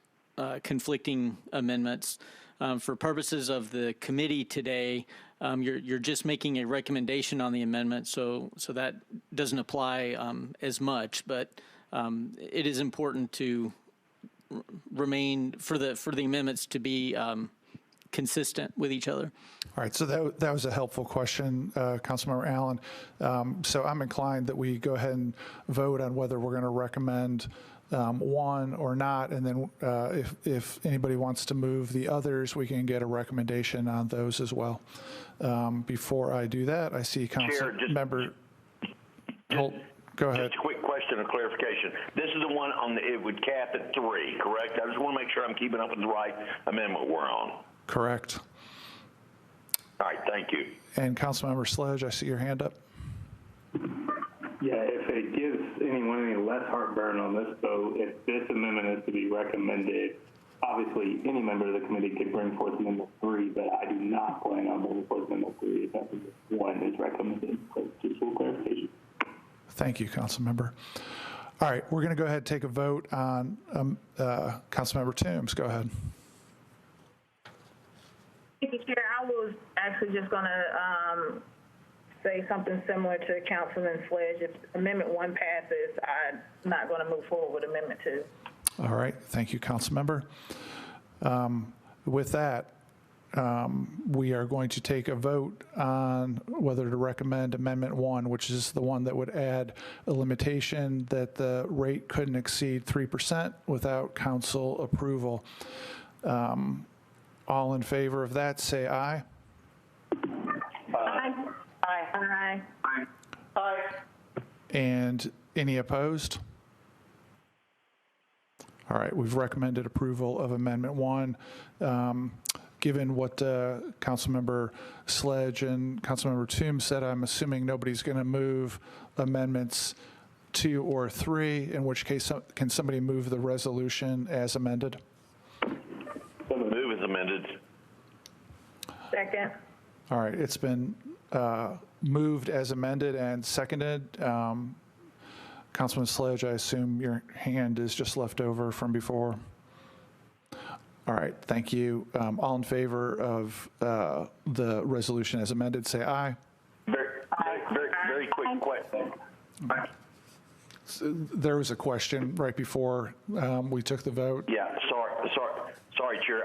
conflicting amendments. For purposes of the committee today, you're just making a recommendation on the amendment, so that doesn't apply as much. But it is important to remain for the amendments to be consistent with each other. All right, so that was a helpful question, Councilmember Allen. So I'm inclined that we go ahead and vote on whether we're going to recommend one or not, and then if anybody wants to move the others, we can get a recommendation on those as well. Before I do that, I see Council Member. Go ahead. Just a quick question of clarification. This is the one on it would cap at 3, correct? I just want to make sure I'm keeping up with the right amendment we're on. Correct. All right, thank you. And Councilmember Sledge, I see your hand up. Yeah, if it gives anyone any less heartburn on this vote, if this amendment is to be recommended, obviously any member of the committee could bring forth Amendment 3, but I do not plan on bringing forth Amendment 3 if Amendment 1 is recommended. So just full clarification. Thank you, Councilmember. All right, we're going to go ahead and take a vote on Councilmember Toombs. Go ahead. Thank you, Chair. I was actually just going to say something similar to Councilman Sledge. If Amendment 1 passes, I'm not going to move forward with Amendment 2. All right, thank you, Councilmember. With that, we are going to take a vote on whether to recommend Amendment 1, which is the one that would add a limitation that the rate couldn't exceed 3% without council approval. All in favor of that, say aye. Aye. Aye. Aye. Aye. And any opposed? All right, we've recommended approval of Amendment 1. Given what Councilmember Sledge and Councilmember Toombs said, I'm assuming nobody's going to move Amendments 2 or 3, in which case, can somebody move the resolution as amended? Move is amended. Second. All right, it's been moved as amended and seconded. Councilman Sledge, I assume your hand is just left over from before. All right, thank you. All in favor of the resolution as amended, say aye. Very quick question. So there was a question right before we took the vote. Yeah, sorry, Chair.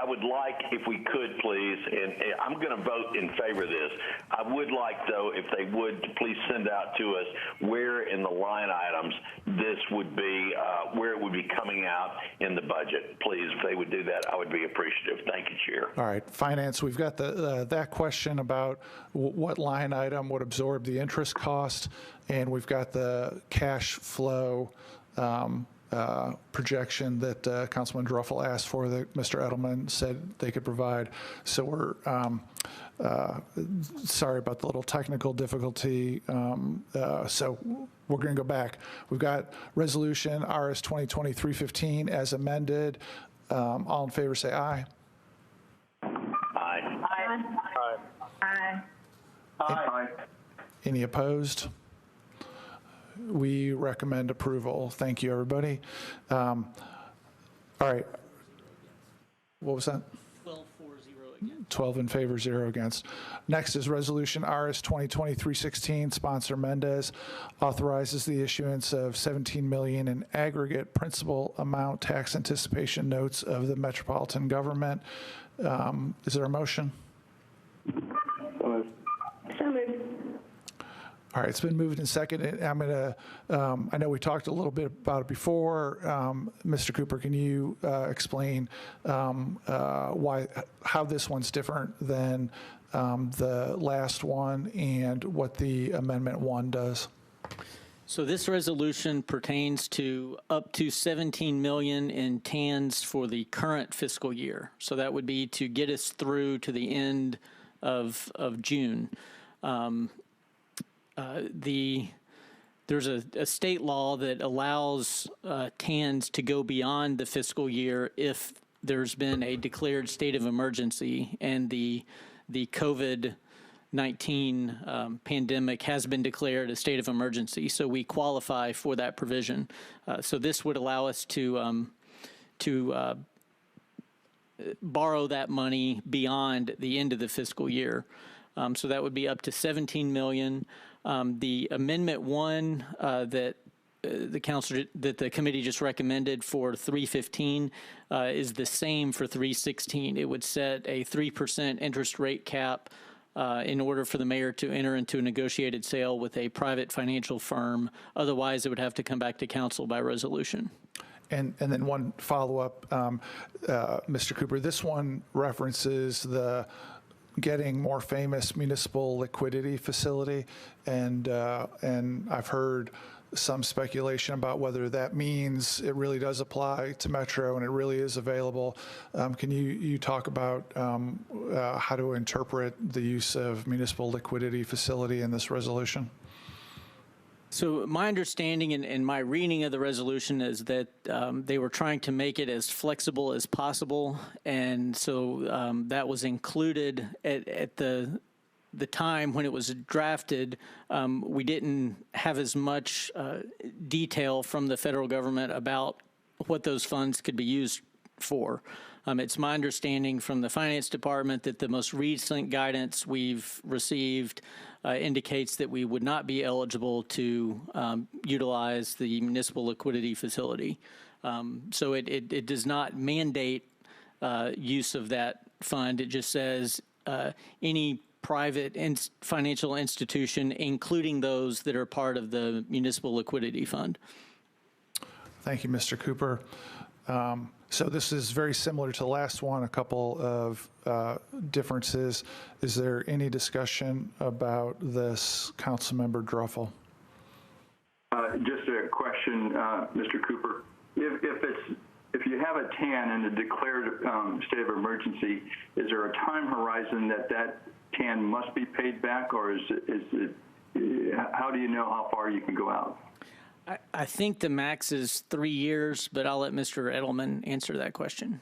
I would like, if we could, please, and I'm going to vote in favor of this. I would like, though, if they would, to please send out to us where in the line items this would be, where it would be coming out in the budget. Please, if they would do that, I would be appreciative. Thank you, Chair. All right, Finance, we've got that question about what line item would absorb the interest cost, and we've got the cash flow projection that Councilman Druffel asked for that Mr. Edelman said they could provide. So we're sorry about the little technical difficulty. So we're going to go back. We've got resolution RS 2020-315 as amended. All in favor say aye. Aye. Aye. Aye. Aye. Any opposed? We recommend approval. Thank you, everybody. All right. What was that? 12-4-0 against. 12 in favor, 0 against. Next is Resolution RS 2020-316. Sponsor Mendez authorizes the issuance of $17 million in aggregate principal amount tax anticipation notes of the Metropolitan government. Is there a motion? All right, it's been moved and seconded. I'm going to, I know we talked a little bit about it before. Mr. Cooper, can you explain how this one's different than the last one and what the Amendment 1 does? So this resolution pertains to up to $17 million in TANs for the current fiscal year. So that would be to get us through to the end of June. There's a state law that allows TANs to go beyond the fiscal year if there's been a declared state of emergency, and the COVID pandemic has been declared a state of emergency, so we qualify for that provision. So this would allow us to borrow that money beyond the end of the fiscal year. So that would be up to $17 million. The Amendment 1 that the committee just recommended for 315 is the same for 316. It would set a 3% interest rate cap in order for the mayor to enter into a negotiated sale with a private financial firm. Otherwise, it would have to come back to council by resolution. And then one follow-up, Mr. Cooper, this one references the getting more famous municipal liquidity facility, and I've heard some speculation about whether that means it really does apply to Metro and it really is available. Can you talk about how to interpret the use of municipal liquidity facility in this resolution? So my understanding and my reading of the resolution is that they were trying to make it as flexible as possible, and so that was included at the time when it was drafted. We didn't have as much detail from the federal government about what those funds could be used for. It's my understanding from the finance department that the most recent guidance we've received indicates that we would not be eligible to utilize the municipal liquidity facility. So it does not mandate use of that fund. It just says any private financial institution, including those that are part of the municipal liquidity fund. Thank you, Mr. Cooper. So this is very similar to the last one, a couple of differences. Is there any discussion about this, Councilmember Druffel? Just a question, Mr. Cooper. If you have a TAN and a declared state of emergency, is there a time horizon that TAN must be paid back, or is it how do you know how far you can go out? I think the max is 3 years, but I'll let Mr. Edelman answer that question.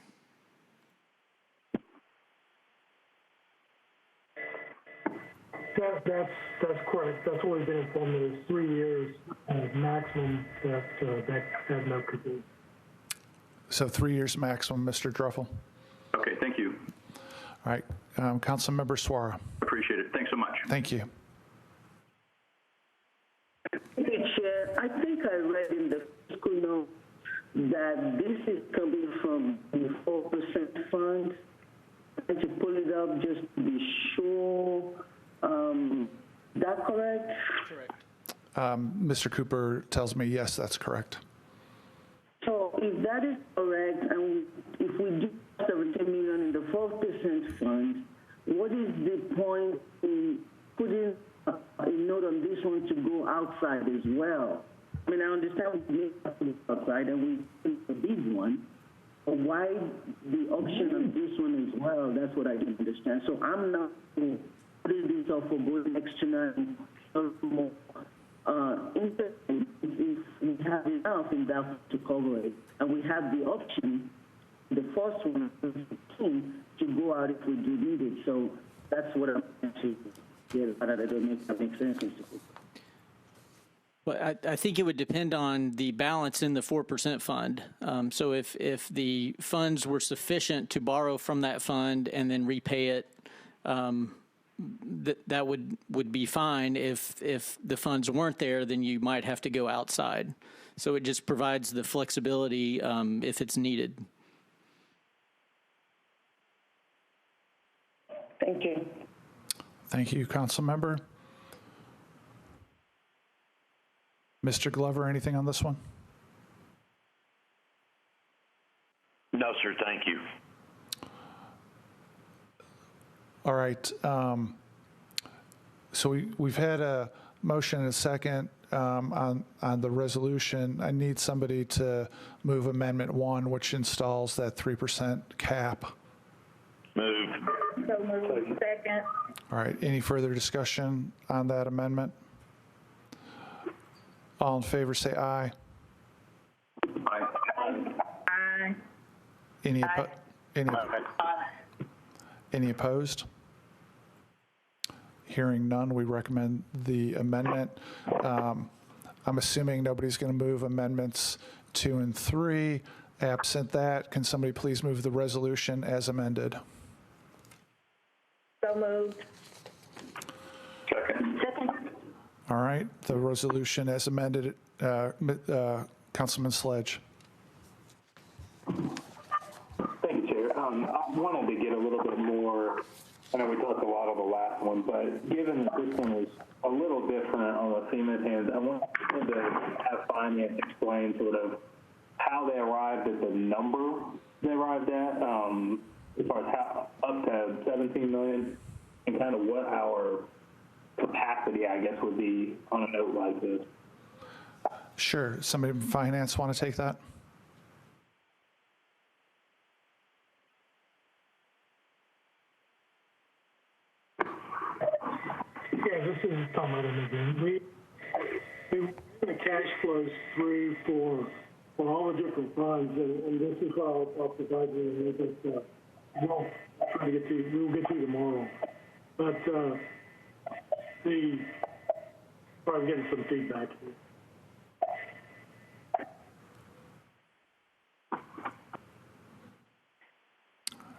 That's correct. That's what we've been informed of, is 3 years maximum that no could be. So 3 years maximum, Mr. Druffel. Okay, thank you. All right, Councilmember Suara. Appreciate it. Thanks so much. Thank you. Hey, Chair, I think I read in the fiscal note that this is coming from the 4% fund. I had to pull it up just to be sure. That correct? Correct. Mr. Cooper tells me, yes, that's correct. So if that is correct, and if we do 17 million in the 4% fund, what is the point in putting a note on this one to go outside as well? I mean, I understand we make it outside and we think a big one, but why the option on this one as well? That's what I didn't understand. So I'm not putting this off for going extra and more interesting if we have enough in that to cover it. And we have the option, the first one, to go out if we do need it. So that's what I'm actually getting at. I don't know if that makes sense. Well, I think it would depend on the balance in the 4% fund. So if the funds were sufficient to borrow from that fund and then repay it, that would be fine. If the funds weren't there, then you might have to go outside. So it just provides the flexibility if it's needed. Thank you. Thank you, Councilmember. Mr. Glover, anything on this one? No, sir. Thank you. All right. So we've had a motion and a second on the resolution. I need somebody to move Amendment 1, which installs that 3% cap. Move. So moved. Second. All right. Any further discussion on that amendment? All in favor, say aye. Aye. Aye. Any opposed? Hearing none, we recommend the amendment. I'm assuming nobody's going to move amendments 2 and 3. Absent that, can somebody please move the resolution as amended? So moved. Second. All right, the resolution as amended, Councilman Sledge. Thank you, Chair. I wanted to get a little bit more, I know we talked a lot on the last one, but given that this one is a little different on the FEMA hands, I wanted to have finance explain sort of how they arrived at the number they arrived at, as far as how, up to 17 million, and kind of what our capacity, I guess, would be on a note like this. Sure. Somebody from finance want to take that? Yeah, this is Tom Adam again. We the cash flows through for all the different funds, and this is what I'll provide you with. We'll try to get to. We'll get to tomorrow, but I'm getting some feedback here.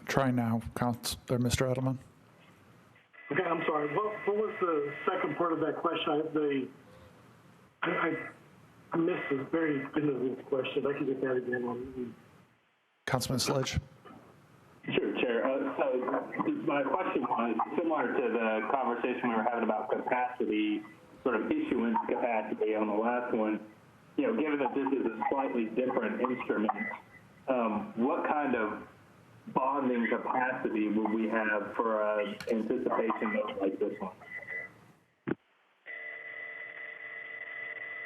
Try now, Mr. Edelman. Okay, I'm sorry. What was the second part of that question? I missed the very end of this question. I can get that again. Councilman Sledge. Sure, Chair. So my question was similar to the conversation we were having about capacity, sort of issuance capacity on the last one. You know, given that this is a slightly different instrument, what kind of bonding capacity would we have for an anticipation note like this one?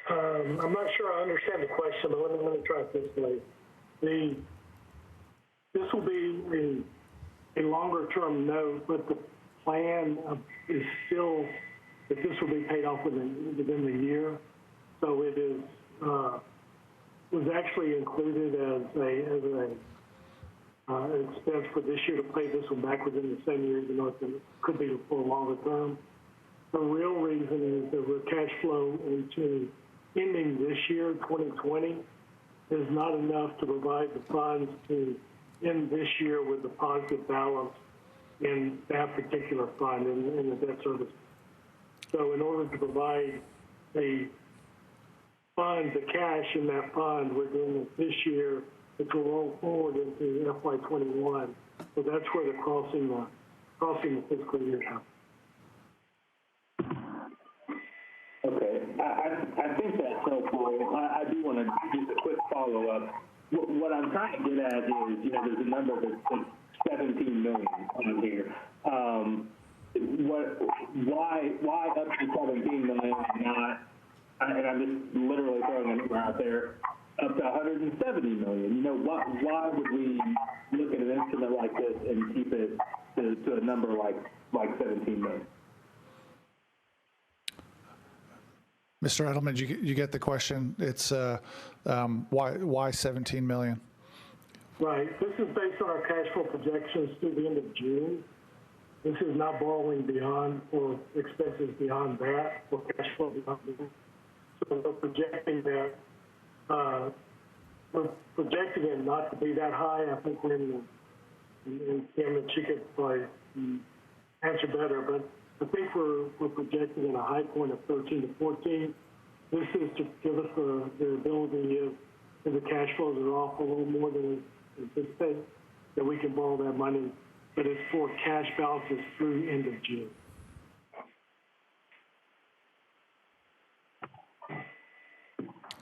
I'm not sure I understand the question, but let me try it this way. This will be a longer-term note, but the plan is still that this will be paid off within the year. So it is was actually included as an expense for this year to pay this one back within the same year, even though it could be for a longer term. The real reason is that the cash flow into ending this year, 2020, is not enough to provide the funds to end this year with a positive balance in that particular fund, in the debt service. So in order to provide the funds, the cash in that fund, we're doing it this year, which will roll forward into FY21. So that's where the crossing the fiscal year happens. Okay, I think that's helpful. I do want to just a quick follow-up. What I'm trying to get at is, you know, there's a number that's 17 million on here. Why up to 17 million and not, and I'm just literally throwing a number out there, up to 170 million? You know, why would we look at an instrument like this and keep it to a number like 17 million? Mr. Edelman, you get the question. It's why 17 million? Right. This is based on our cash flow projections through the end of June. This is not borrowing beyond or expenses beyond that or cash flow beyond that. So we're projecting that. We're projecting it not to be that high. I think we're in Kim and she could probably answer better, but I think we're projecting in a high point of 13 to 14. This is to give us the ability, if the cash flows are off a little more than we anticipate, that we can borrow that money, but it's for cash balances through the end of June.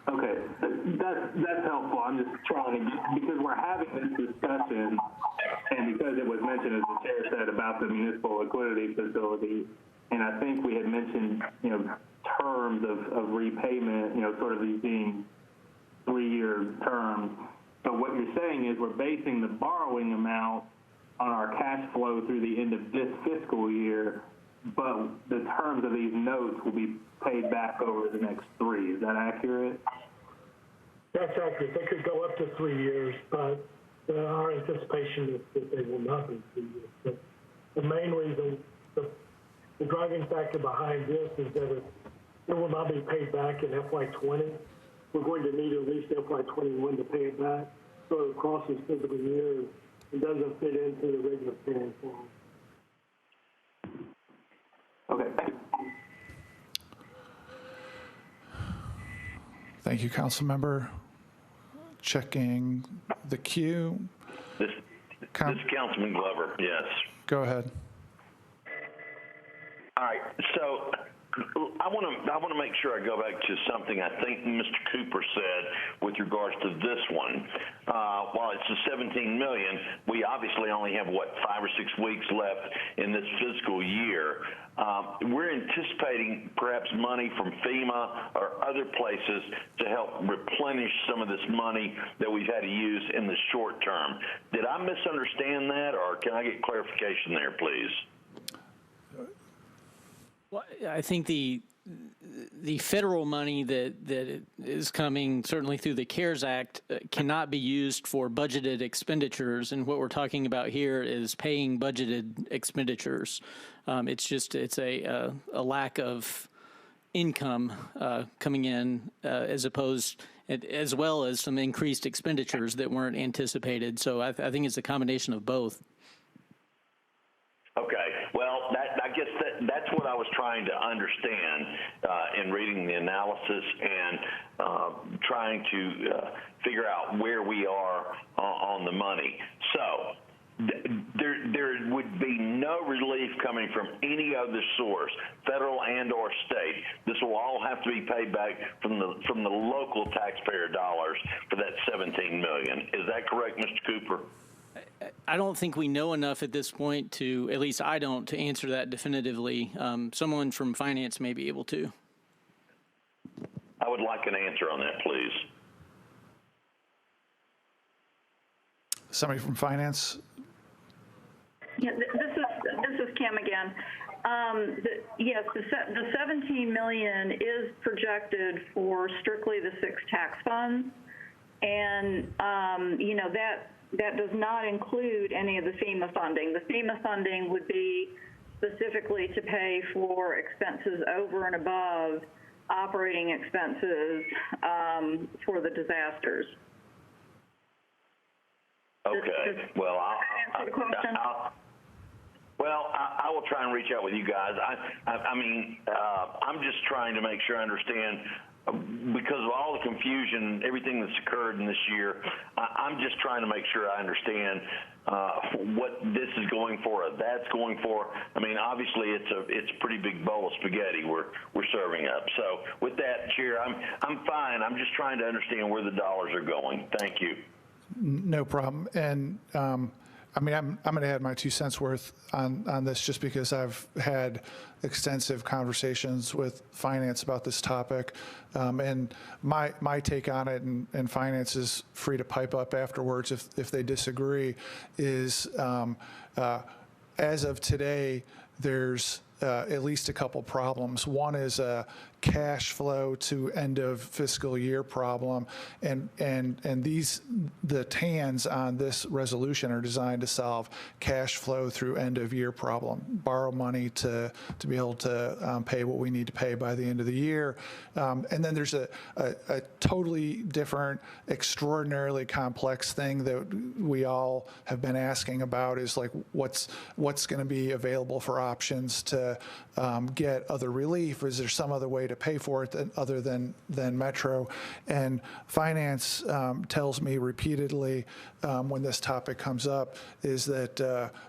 Okay, that's helpful. I'm just trying to, because we're having this discussion, and because it was mentioned, as the chair said, about the municipal liquidity facility, and I think we had mentioned, you know, terms of repayment, you know, sort of these being 3-year terms. But what you're saying is we're basing the borrowing amount on our cash flow through the end of this fiscal year, but the terms of these notes will be paid back over the next 3. Is that accurate? That's accurate. They could go up to 3 years, but our anticipation is that they will not be 3 years. But the main reason, the driving factor factor behind this is that it will not be paid back in FY20. We're going to need at least FY21 to pay it back. So across this fiscal year, it doesn't fit into the regular paying form. Okay, thank you. Thank you, Councilmember. Checking the queue. This is Councilman Glover, yes. Go ahead. All right, so I want to make sure I go back to something I think Mr. Cooper said with regards to this one. While it's the $17 million, we obviously only have, 5 or 6 weeks left in this fiscal year. We're anticipating perhaps money from FEMA or other places to help replenish some of this money that we've had to use in the short term. Did I misunderstand that, or can I get clarification there, please? Well, I think the federal money that is coming, certainly through the CARES Act, cannot be used for budgeted expenditures. And what we're talking about here is paying budgeted expenditures. It's a lack of income coming in as well as some increased expenditures that weren't anticipated. So I think it's a combination of both. Okay, well, I guess that's what I was trying to understand in reading the analysis and trying to figure out where we are on the money. So there would be no relief coming from any other source, federal and or state. This will all have to be paid back from the local taxpayer dollars for that $17 million. Is that correct, Mr. Cooper? I don't think we know enough at this point to, at least I don't, to answer that definitively. Someone from finance may be able to. I would like an answer on that, please. Somebody from finance? Yeah, this is Kim again. Yes, the $17 million is projected for strictly the 6 tax funds, and that does not include any of the FEMA funding. The FEMA funding would be specifically to pay for expenses over and above operating expenses for the disasters. Okay. Well, Answer the question? I will try and reach out with you guys. I'm just trying to make sure I understand. Because of all the confusion, everything that's occurred in this year, I'm just trying to make sure I understand what this is going for, or that's going for. I mean, obviously, it's a pretty big bowl of spaghetti we're serving up. So, with that, Chair, I'm fine. I'm just trying to understand where the dollars are going. Thank you. No problem. And I'm going to add my 2 cents worth on this just because I've had extensive conversations with finance about this topic. And my take on it, and finance is free to pipe up afterwards if they disagree, is as of today, there's at least a couple problems. One is a cash flow to end of fiscal year problem, and the TANs on this resolution are designed to solve cash flow through end of year problem. Borrow money to be able to pay what we need to pay by the end of the year, and then there's a totally different, extraordinarily complex thing that we all have been asking about is like what's going to be available for options to get other relief. Is there some other way to pay for it other than Metro? And finance tells me repeatedly when this topic comes up is that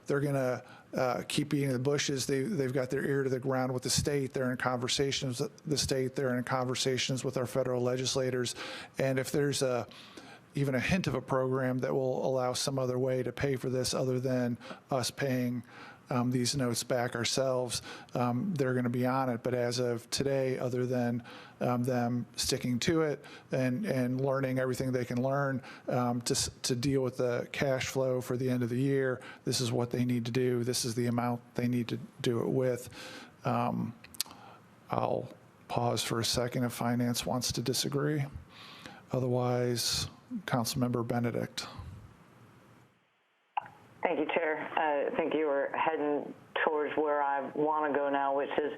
they're going to keep beating the bushes. They've got their ear to the ground with the state. They're in conversations with the state. They're in conversations with our federal legislators. And if there's even a hint of a program that will allow some other way to pay for this other than us paying these notes back ourselves, they're going to be on it. But as of today, other than them sticking to it and learning everything they can learn to deal with the cash flow for the end of the year, this is what they need to do. This is the amount they need to do it with. I'll pause for a second if finance wants to disagree. Otherwise, Councilmember Benedict. Thank you, Chair. I think you were heading towards where I want to go now, which is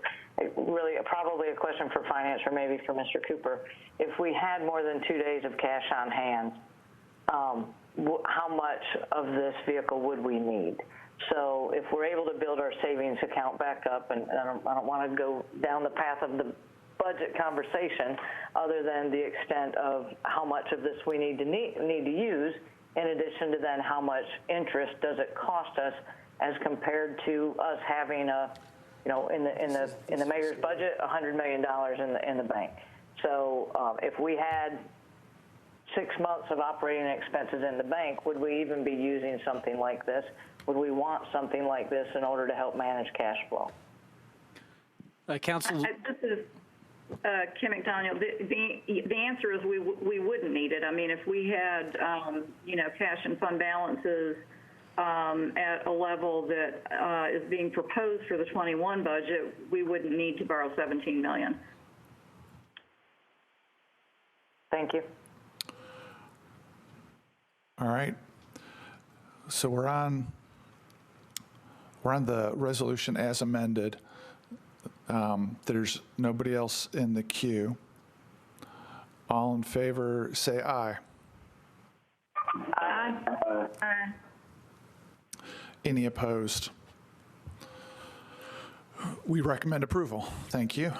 really probably a question for Finance or maybe for Mr. Cooper. If we had more than 2 days of cash on hand, how much of this vehicle would we need? So if we're able to build our savings account back up, and I don't want to go down the path of the budget conversation other than the extent of how much of this we need to use, in addition to then how much interest does it cost us as compared to us having in the mayor's budget, $100 million in the bank. So if we had 6 months of operating expenses in the bank, would we even be using something like this? Would we want something like this in order to help manage cash flow? Council. This is Kim McDaniel. The answer is we wouldn't need it. I mean, if we had cash and fund balances at a level that is being proposed for the 21 budget, we wouldn't need to borrow $17 million. Thank you. All right. So we're on the resolution as amended. There's nobody else in the queue. All in favor, say aye. Aye. Aye. Any opposed? We recommend approval. Thank you.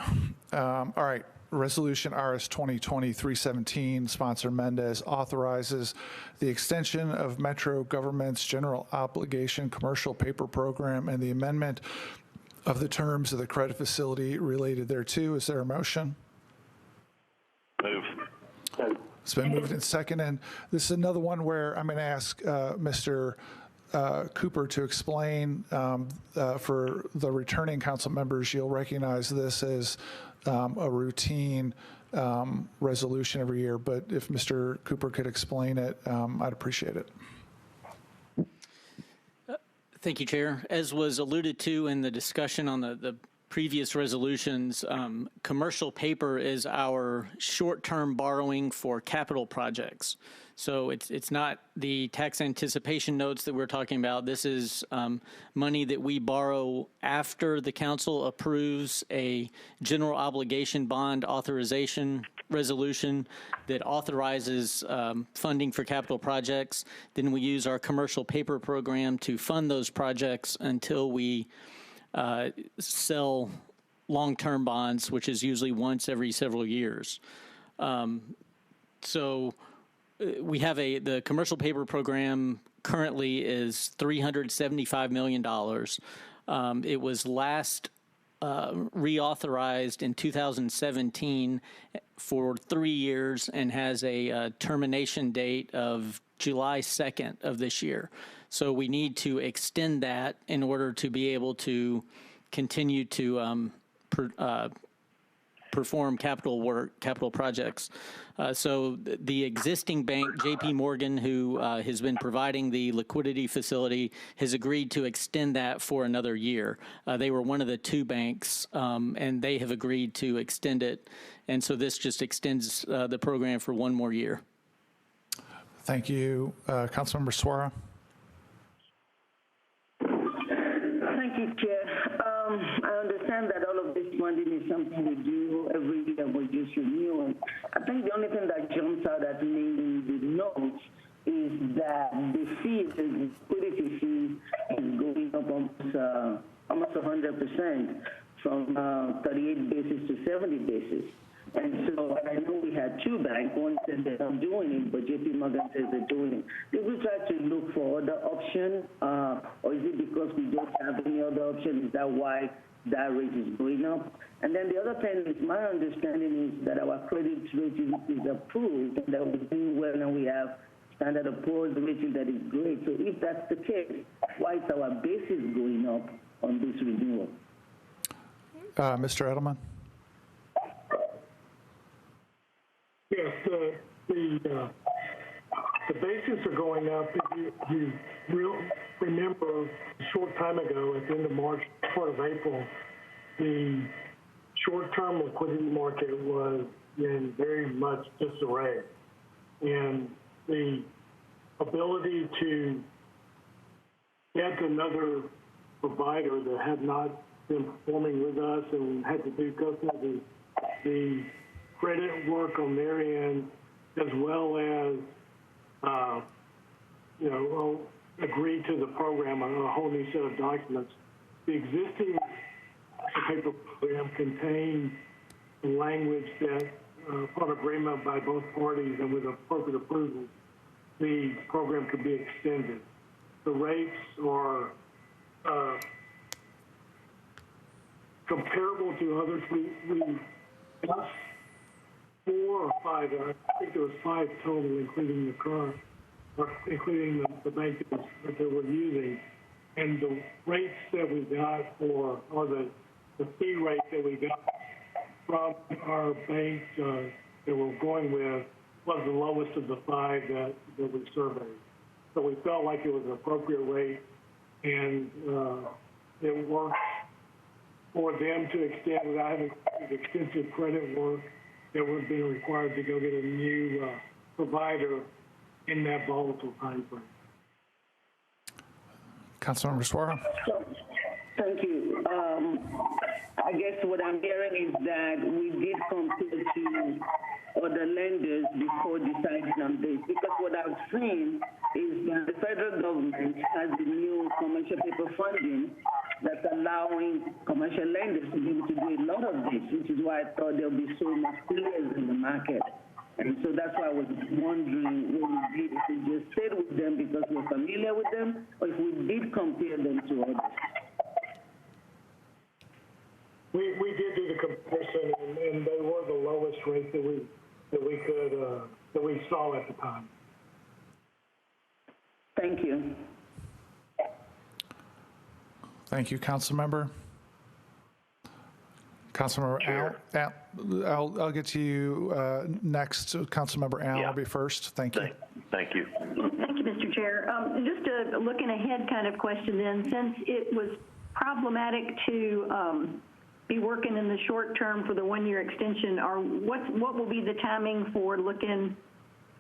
All right. Resolution RS 2020-317, sponsor Mendez, authorizes the extension of Metro government's general obligation commercial paper program and the amendment of the terms of the credit facility related thereto. Is there a motion? Move. It's been moved and seconded. This is another one where I'm going to ask Mr. Cooper to explain. For the returning council members, you'll recognize this as a routine resolution every year, but if Mr. Cooper could explain it, I'd appreciate it. Thank you, Chair. As was alluded to in the discussion on the previous resolutions, commercial paper is our short-term borrowing for capital projects. So it's not the tax anticipation notes that we're talking about. This is money that we borrow after the council approves a general obligation bond authorization resolution that authorizes funding for capital projects. Then we use our commercial paper program to fund those projects until we sell long-term bonds, which is usually once every several years. So we have the commercial paper program currently is $375 million. It was last reauthorized in 2017 for 3 years and has a termination date of July 2nd of this year. So we need to extend that in order to be able to continue to perform capital projects. So the existing bank, JP Morgan, who has been providing the liquidity facility, has agreed to extend that for another year. They were one of the two banks, and they have agreed to extend it. And so this just extends the program for 1 more year. Thank you. Councilmember Suara. Thank you, Chair. I understand that all of this funding is something we do every year, we just renew. And I think the only thing that jumps out at me in the notes is that the fee, the liquidity fee, is going up almost 100% from 38 basis to 70 basis. And so I know we had two banks. One said they're not doing it, but JP Morgan says they're doing it. Did we try to look for other options, or is it because we don't have any other option? Is that why that rate is going up? And then the other thing is, my understanding is that our credit rating is approved and that we're doing well and we have Standard & Poor's rating that is great. So if that's the case, why is our basis going up on this renewal? Mr. Edelman. Yes, the bases are going up. If you remember, a short time ago, at the end of March, part of April, the short-term liquidity market was in very much disarray. And the ability to yet another provider that had not been performing with us and had to do the credit work on their end, as well as, agree to the program on a whole new set of documents. The existing paper program contained language that, upon agreement by both parties and with appropriate approval, the program could be extended. The rates are comparable to others. We got 4 or 5, I think there was 5 total, including the current, or including the bank that they were using. And the rates that we got or the fee rate that we got from our bank that we're going with was the lowest of the 5 that we surveyed. So we felt like it was an appropriate rate, and it works for them to extend without having extensive credit work that was being required to go get a new provider in that volatile time frame. Councilmember Suara. Thank you. I guess what I'm hearing is that we did compare to other lenders before deciding on this, because what I've seen is that the federal government has the new commercial paper funding that's allowing commercial lenders to be able to do a lot of this, which is why I thought there'll be so much players in the market. And so that's why I was wondering what we did, if we just stayed with them because we're familiar with them, or if we did compare them to others. We did do the comparison, and they were the lowest rate that we saw at the time. Thank you. Thank you, Councilmember. Councilmember Al, I'll get to you next. So Councilmember Al will be first. Thank you. Thank you. Thank you, Mr. Chair. Just a looking ahead kind of question then, since it was problematic to be working in the short term for the 1-year extension, what will be the timing for looking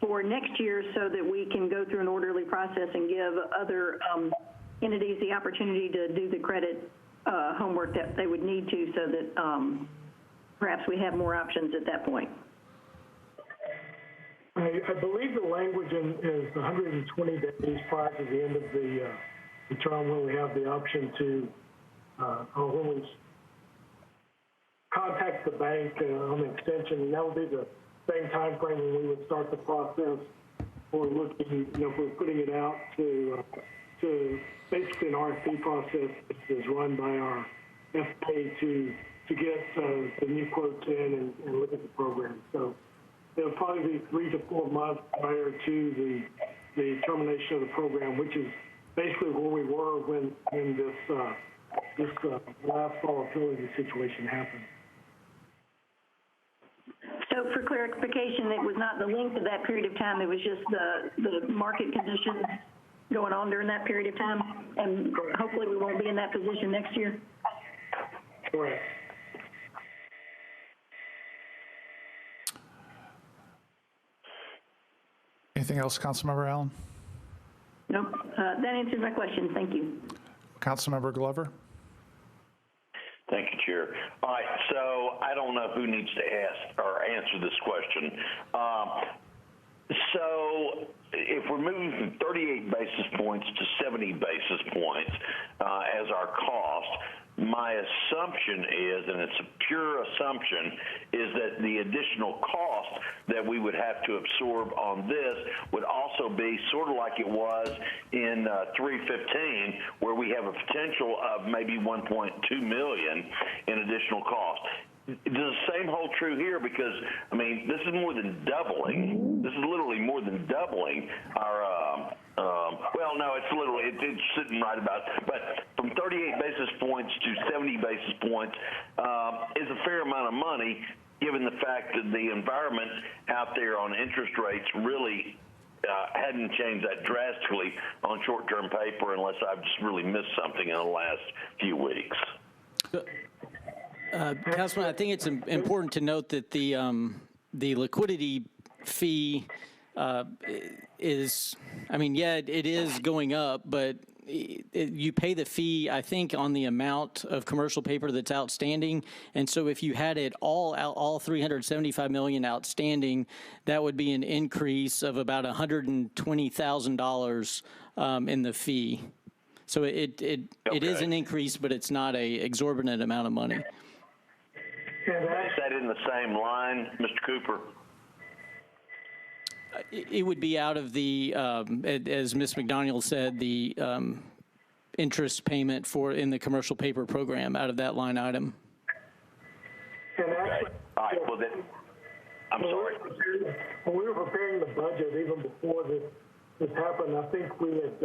for next year so that we can go through an orderly process and give other entities the opportunity to do the credit homework that they would need to, so that perhaps we have more options at that point? I believe the language is 120 days prior to the end of the term when we have the option to, or when we contact the bank on the extension, and that would be the same time frame when we would start the process for looking, if we're putting it out to basically an RFP process is run by our FA to get the new quotes in and look at the program. So it'll probably be 3 to 4 months prior to the termination of the program, which is basically where we were when this last volatility situation happened. So for clarification, it was not the length of that period of time, it was just the market conditions going on during that period of time, and hopefully we won't be in that position next year? Correct. Anything else, Councilmember Allen? Nope. That answers my question. Thank you. Councilmember Glover? Thank you, Chair. All right, so I don't know who needs to ask or answer this question. So if we're moving from 38 basis points to 70 basis points as our cost, my assumption is, and it's a pure assumption, is that the additional cost that we would have to absorb on this would also be sort of like it was in 315, where we have a potential of maybe $1.2 million in additional cost. Does the same hold true here? Because, I mean, this is more than doubling. This is literally more than doubling our, well, no, it's literally, it's sitting right about, but from 38 basis points to 70 basis points is a fair amount of money, given the fact that the environment out there on interest rates really hadn't changed that drastically on short-term paper, unless I've just really missed something in the last few weeks. Councilman, I think it's important to note that the liquidity fee is, I mean, yeah, it is going up, but you pay the fee, I think, on the amount of commercial paper that's outstanding. And so if you had it all 375 million outstanding, that would be an increase of about $120,000 in the fee. So it is an increase, but it's not a exorbitant amount of money. Is that in the same line, Mr. Cooper? It would be out of the, as Ms. McDaniel said, the interest payment in the commercial paper program out of that line item. Okay. All right. Well, then, I'm sorry. When we were preparing the budget, even before this happened, I think we had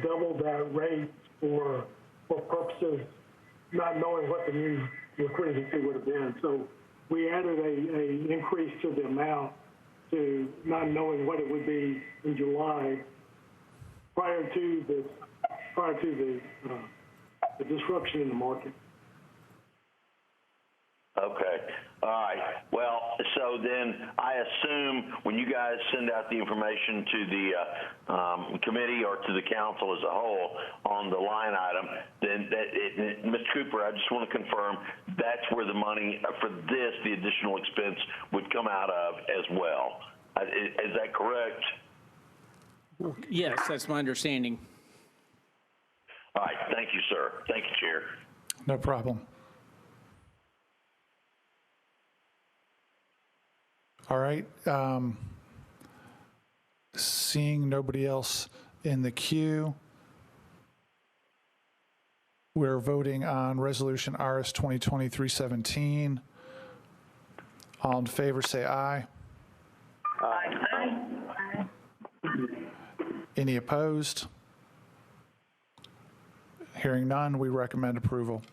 doubled that rate for purposes not knowing what the new liquidity fee would have been. So we added a increase to the amount to not knowing what it would be in July prior to the disruption in the market. Okay. All right. Well, so then I assume when you guys send out the information to the committee or to the council as a whole on the line item, then Mr. Cooper, I just want to confirm that's where the money for this, the additional expense, would come out of as well. Is that correct? Yes, that's my understanding. All right. Thank you, sir. Thank you, Chair. No problem. All right. Seeing nobody else in the queue, we're voting on Resolution RS 2020-317. All in favor, say aye. Aye. Any opposed? Hearing none, we recommend approval.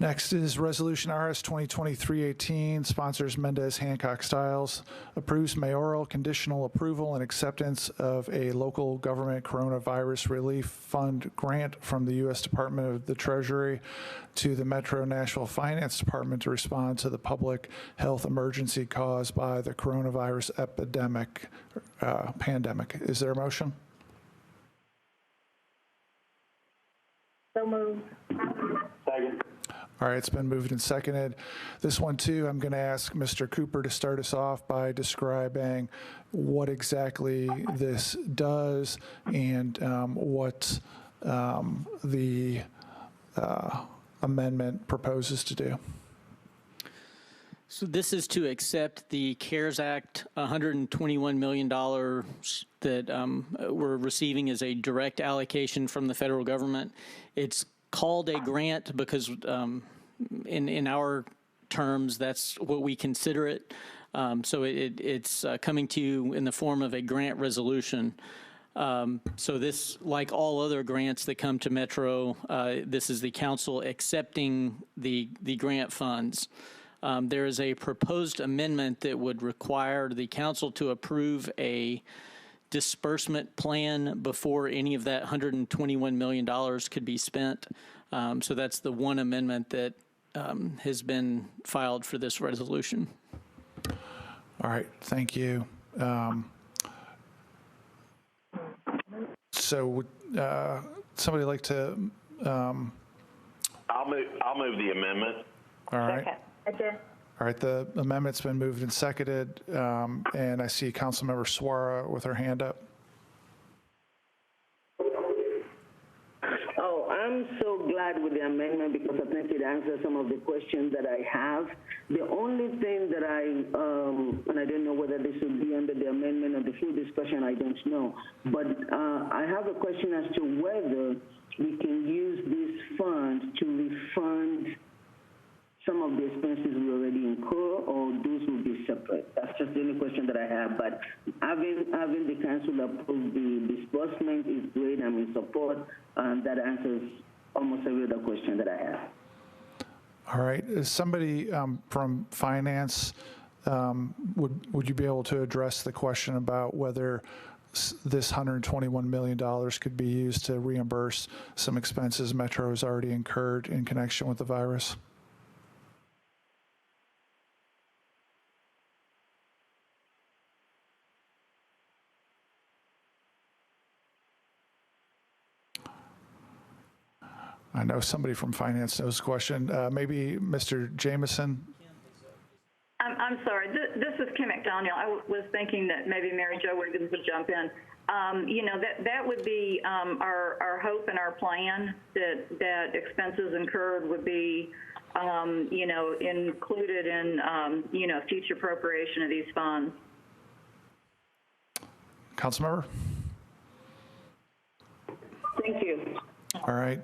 Next is Resolution RS 2020-318, sponsors Mendez Hancock Styles, approves mayoral conditional approval and acceptance of a local government coronavirus relief fund grant from the U.S. Department of the Treasury to the Metro Nashville Finance Department to respond to the public health emergency caused by the coronavirus pandemic. Is there a motion? So moved. Second. All right, it's been moved and seconded. This one, too, I'm going to ask Mr. Cooper to start us off by describing what exactly this does and what the amendment proposes to do. So this is to accept the CARES Act $121 million that we're receiving as a direct allocation from the federal government. It's called a grant because in our terms, that's what we consider it. So it's coming to you in the form of a grant resolution. So this, like all other grants that come to Metro, this is the council accepting the grant funds. There is a proposed amendment that would require the council to approve a disbursement plan before any of that $121 million could be spent. So that's the one amendment that has been filed for this resolution. All right, thank you. So would somebody like to? I'll move the amendment. All right. Okay. All right, the amendment's been moved and seconded, and I see Councilmember Suara with her hand up. Oh, I'm so glad with the amendment because I think it answers some of the questions that I have. The only thing that and I don't know whether this will be under the amendment or the full discussion, I don't know. But I have a question as to whether we can use this fund to refund some of the expenses we already incur, or those will be separate. That's just the only question that I have. But having the council approve the disbursement is great. I'm in support, and that answers almost every other question that I have. All right, is somebody from finance, would you be able to address the question about whether this $121 million could be used to reimburse some expenses Metro has already incurred in connection with the virus? I know somebody from finance knows the question. Maybe Mr. Jameson? I'm sorry. This is Kim McDaniel. I was thinking that maybe Mary Jo would jump in. That would be our hope and our plan that expenses incurred would be, included in, future appropriation of these funds. Councilmember? Thank you. All right.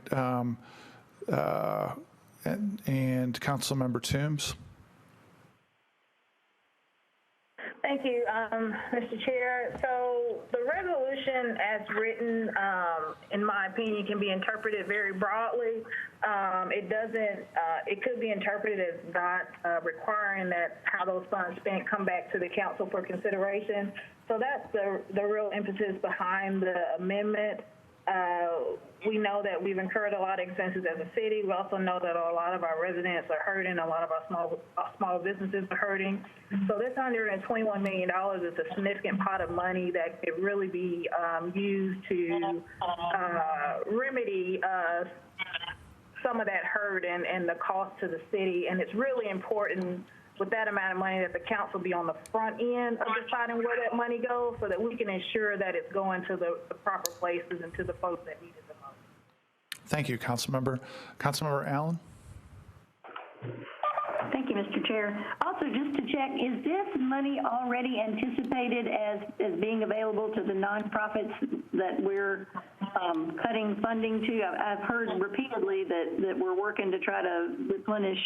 And Councilmember Toombs? Thank you, Mr. Chair. So the resolution as written, in my opinion, can be interpreted very broadly. It could be interpreted as not requiring that how those funds spent come back to the council for consideration. So that's the real emphasis behind the amendment. We know that we've incurred a lot of expenses as a city. We also know that a lot of our residents are hurting. A lot of our small businesses are hurting. So this $121 million is a significant pot of money that could really be used to remedy some of that hurt and the cost to the city. And it's really important with that amount of money that the council be on the front end of deciding where that money goes so that we can ensure that it's going to the proper places and to the folks that need it the most. Thank you, Councilmember. Councilmember Allen? Thank you, Mr. Chair. Also, just to check, is this money already anticipated as being available to the nonprofits that we're cutting funding to? I've heard repeatedly that we're working to try to replenish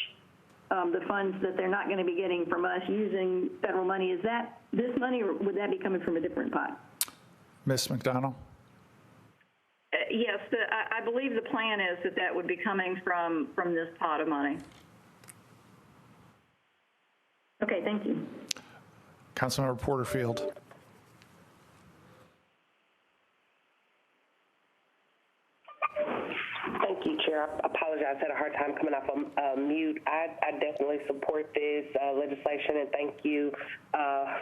the funds that they're not going to be getting from us using federal money. Is that this money, or would that be coming from a different pot? Ms. McDonald? Yes, I believe the plan is that would be coming from this pot of money. Okay, thank you. Councilmember Porterfield? Thank you, Chair. I apologize. I had a hard time coming off of mute. I definitely support this legislation, and thank you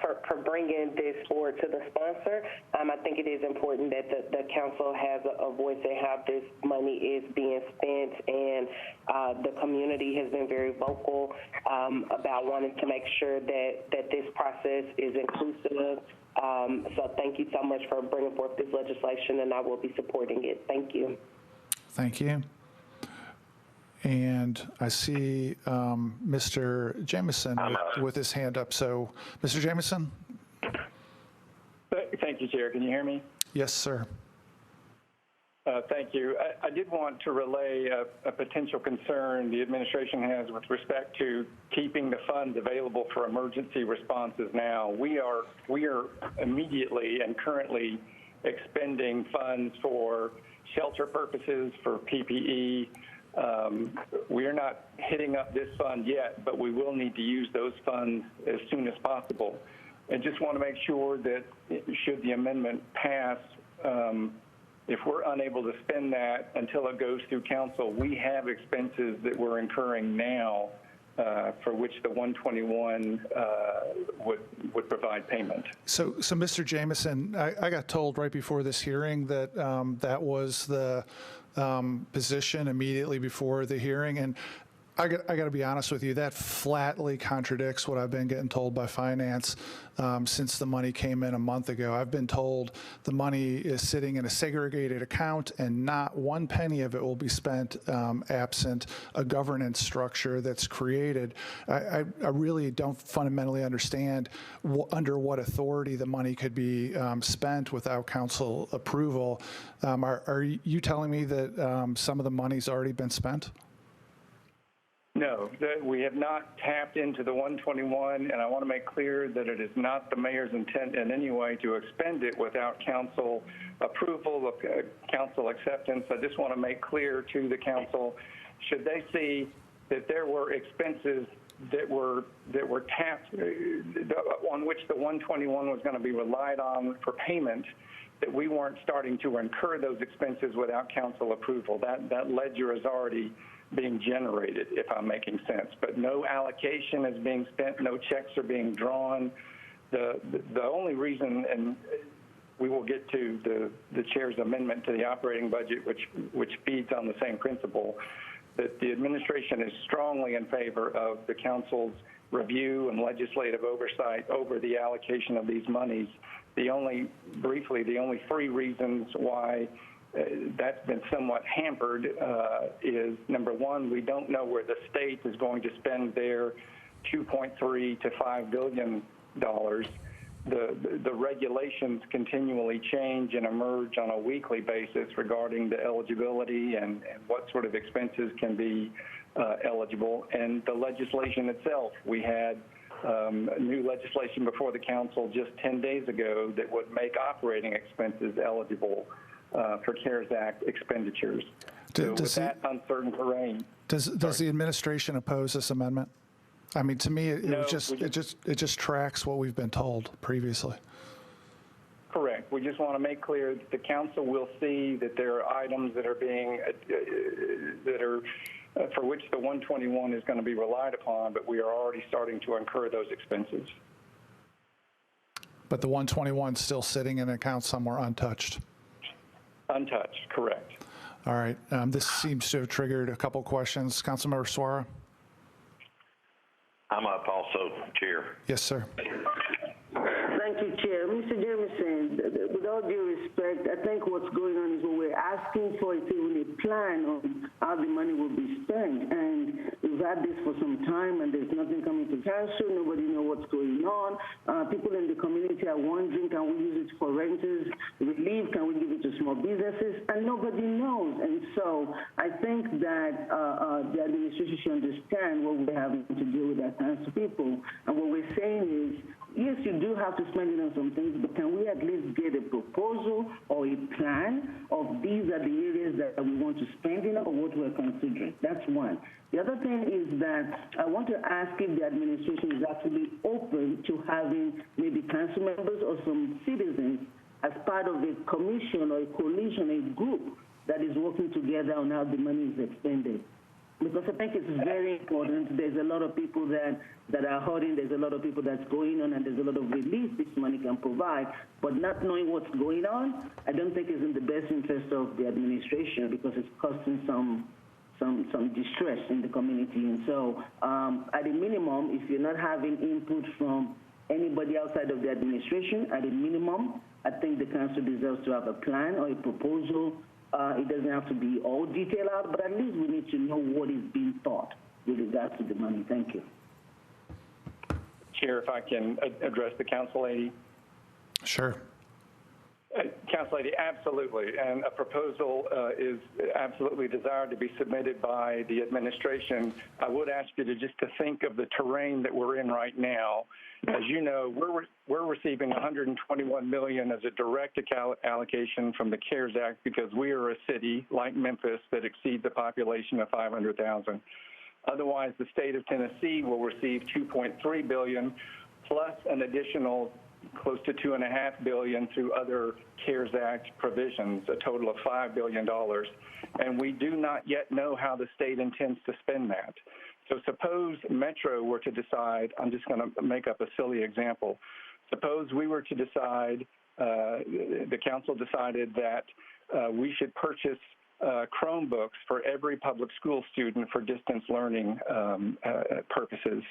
for bringing this forward to the sponsor. I think it is important that the council has a voice in how this money is being spent, and the community has been very vocal about wanting to make sure that this process is inclusive. So thank you so much for bringing forth this legislation, and I will be supporting it. Thank you. Thank you. And I see Mr. Jameson with his hand up. So, Mr. Jameson? Thank you, Chair. Can you hear me? Yes, sir. Thank you. I did want to relay a potential concern the administration has with respect to keeping the funds available for emergency responses now. We are immediately and currently expending funds for shelter purposes, for PPE. We are not hitting up this fund yet, but we will need to use those funds as soon as possible. And just want to make sure that should the amendment pass, if we're unable to spend that until it goes through council, we have expenses that we're incurring now for which the 121 would provide payment. So Mr. Jameson, I got told right before this hearing that that was the position immediately before the hearing, and I got to be honest with you, that flatly contradicts what I've been getting told by finance since the money came in a month ago. I've been told the money is sitting in a segregated account and not one penny of it will be spent absent a governance structure that's created. I really don't fundamentally understand under what authority the money could be spent without council approval. Are you telling me that some of the money's already been spent? No, we have not tapped into the 121, and I want to make clear that it is not the mayor's intent in any way to expend it without council approval, council acceptance. I just want to make clear to the council, should they see that there were expenses that were tapped, on which the 121 was going to be relied on for payment, that we weren't starting to incur those expenses without council approval. That ledger is already being generated, if I'm making sense. But no allocation is being spent, no checks are being drawn. The only reason, and we will get to the chair's amendment to the operating budget, which feeds on the same principle, that the administration is strongly in favor of the council's review and legislative oversight over the allocation of these monies. The only three reasons why that's been somewhat hampered is, number one, we don't know where the state is going to spend their $2.3 to $5 billion. The regulations continually change and emerge on a weekly basis regarding the eligibility and what sort of expenses can be eligible. And the legislation itself, we had new legislation before the council just 10 days ago that would make operating expenses eligible for CARES Act expenditures. So with that uncertain terrain. Does the administration oppose this amendment? I mean, to me, it just tracks what we've been told previously. Correct. We just want to make clear that the council will see that there are items that are being for which the 121 is going to be relied upon, but we are already starting to incur those expenses. But the 121 is still sitting in an account somewhere untouched. Untouched, correct. All right. This seems to have triggered a couple questions. Councilmember Suara? I'm up also, Chair. Yes, sir. Thank you, Chair. Mr. Jameson, with all due respect, I think what's going on is what we're asking for is even a plan on how the money will be spent. And we've had this for some time, and there's nothing coming to council. Nobody knows what's going on. People in the community are wondering, can we use it for renters relief? Can we give it to small businesses? And nobody knows. And so I think that the administration should understand what we're having to do with our council people. And what we're saying is, yes, you do have to spend it on some things, but can we at least get a proposal or a plan of these are the areas that we want to spend in or what we're considering? That's one. The other thing is that I want to ask if the administration is actually open to having maybe council members or some citizens as part of a commission or a coalition, a group that is working together on how the money is expended. Because I think it's very important. There's a lot of people that are hurting. There's a lot of people that's going on, and there's a lot of relief this money can provide. But not knowing what's going on, I don't think is in the best interest of the administration because it's causing some distress in the community. And so, at a minimum, if you're not having input from anybody outside of the administration, at a minimum, I think the council deserves to have a plan or a proposal. It doesn't have to be all detailed out, but at least we need to know what is being thought with regards to the money. Thank you. Chair, if I can address the council lady. Sure. Council lady, absolutely. And a proposal is absolutely desired to be submitted by the administration. I would ask you to think of the terrain that we're in right now. As you know, we're receiving $121 million as a direct allocation from the CARES Act because we are a city like Memphis that exceeds a population of 500,000. Otherwise, the state of Tennessee will receive $2.3 billion plus an additional close to $2.5 billion through other CARES Act provisions, a total of $5 billion. And we do not yet know how the state intends to spend that. So suppose Metro were to decide, I'm just going to make up a silly example. Suppose we were to decide, the council decided that we should purchase Chromebooks for every public school student for distance learning purposes.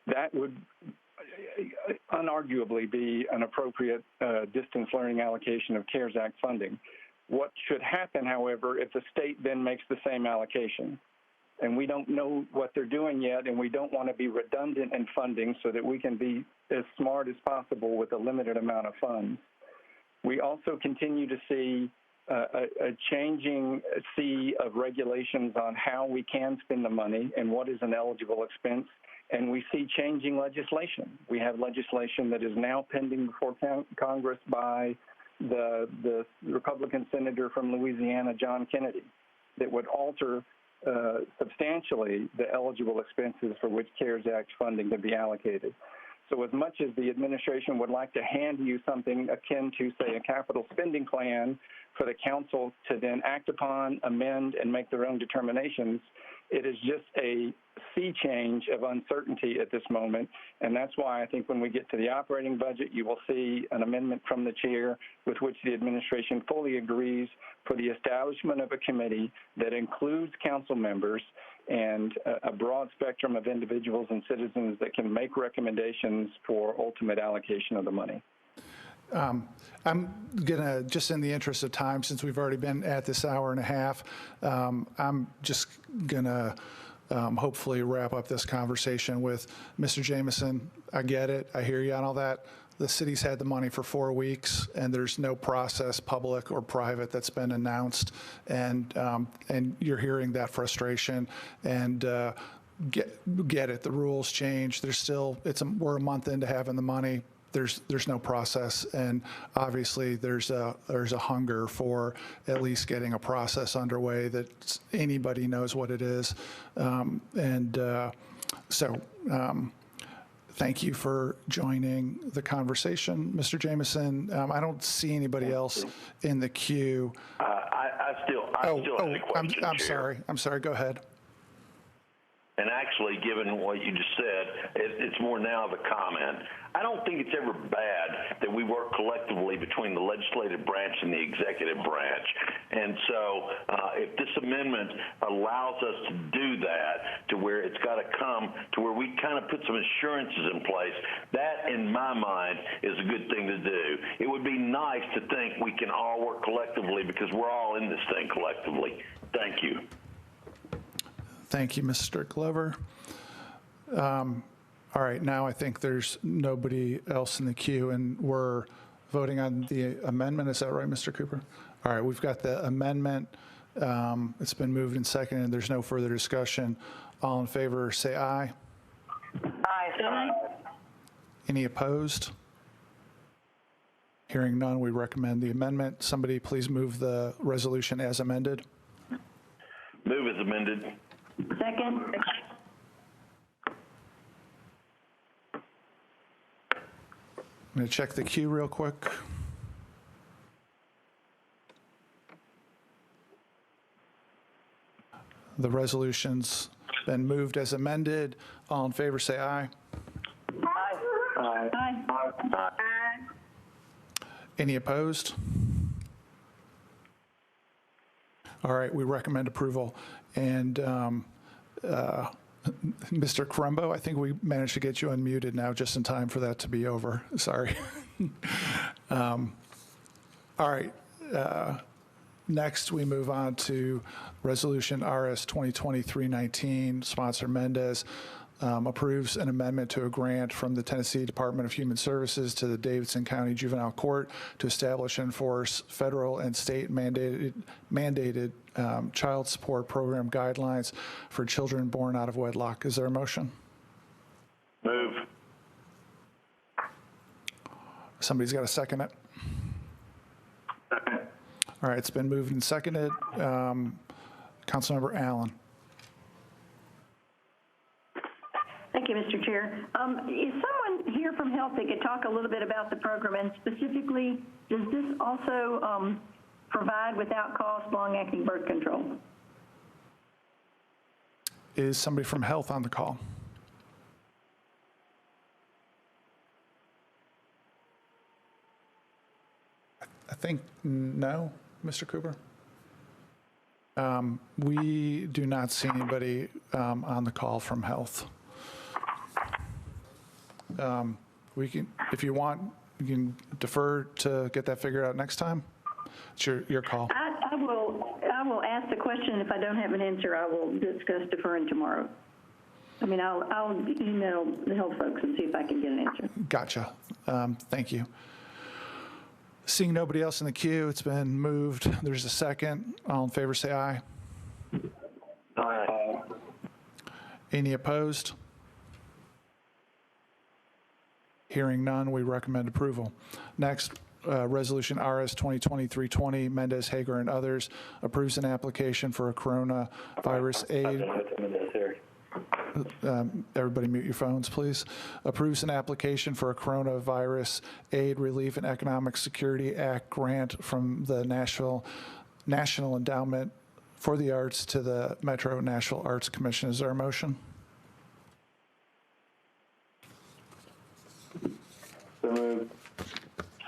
That would unarguably be an appropriate distance learning allocation of CARES Act funding. What should happen, however, if the state then makes the same allocation? And we don't know what they're doing yet, and we don't want to be redundant in funding so that we can be as smart as possible with a limited amount of funds. We also continue to see a changing sea of regulations on how we can spend the money and what is an eligible expense, and we see changing legislation. We have legislation that is now pending before Congress by the Republican senator from Louisiana, John Kennedy, that would alter substantially the eligible expenses for which CARES Act funding can be allocated. So as much as the administration would like to hand you something akin to, say, a capital spending plan for the council to then act upon, amend, and make their own determinations. It is just a sea change of uncertainty at this moment, and that's why I think when we get to the operating budget, you will see an amendment from the chair with which the administration fully agrees for the establishment of a committee that includes council members and a broad spectrum of individuals and citizens that can make recommendations for ultimate allocation of the money. I'm going to, just in the interest of time, since we've already been at this hour and a half, I'm just going to hopefully wrap up this conversation with Mr. Jameson. I get it. I hear you on all that. The city's had the money for 4 weeks, and there's no process, public or private, that's been announced. And you're hearing that frustration. And get it. The rules change. There's still, we're a month into having the money. There's no process, and obviously there's a hunger for at least getting a process underway that anybody knows what it is, so thank you for joining the conversation, Mr. Jameson. I don't see anybody else in the queue. I still have a question, I'm sorry. Go ahead. And actually, given what you just said, it's more now of a comment. I don't think it's ever bad that we work collectively between the legislative branch and the executive branch. And so if this amendment allows us to do that, to where it's got to come to where we kind of put some assurances in place, that, in my mind, is a good thing to do. It would be nice to think we can all work collectively because we're all in this thing collectively. Thank you. Thank you, Mr. Glover. All right, now I think there's nobody else in the queue, and we're voting on the amendment. Is that right, Mr. Cooper? All right, we've got the amendment. It's been moved and seconded, and there's no further discussion. All in favor, say aye. Aye. Any opposed? Hearing none, we recommend the amendment. Somebody please move the resolution as amended. Move as amended. Second. I'm going to check the queue real quick. The resolution's been moved as amended. All in favor, say aye. Aye. Aye. Any opposed? All right, we recommend approval. And Mr. Crumbo, I think we managed to get you unmuted now just in time for that to be over. Sorry. All right. Next, we move on to Resolution RS 2020-319, sponsor Mendez, approves an amendment to a grant from the Tennessee Department of Human Services to the Davidson County Juvenile Court to establish and enforce federal and state mandated child support program guidelines for children born out of wedlock. Is there a motion? Move. Somebody's got to second it. Second. All right, it's been moved and seconded. Councilmember Allen. Thank you, Mr. Chair. Is someone here from Health that could talk a little bit about the program, and specifically, does this also provide without cost long-acting birth control? Is somebody from Health on the call? I think no, Mr. Cooper. We do not see anybody on the call from Health. We can, if you want, you can defer to get that figured out next time. It's your call. I will ask the question. If I don't have an answer, I will discuss deferring tomorrow. I mean, I'll email the health folks and see if I can get an answer. Gotcha. Thank you. Seeing nobody else in the queue, it's been moved. There's a second. All in favor, say aye. Aye. Any opposed? Hearing none, we recommend approval. Next, Resolution RS 2020-320, Mendez, Hager, and others approves an application for a coronavirus aid. everybody mute your phones, please. Approves an application for a Coronavirus Aid, Relief, and Economic Security Act grant from the Nashville National Endowment for the Arts to the Metro Nashville Arts Commission. Is there a motion? So moved.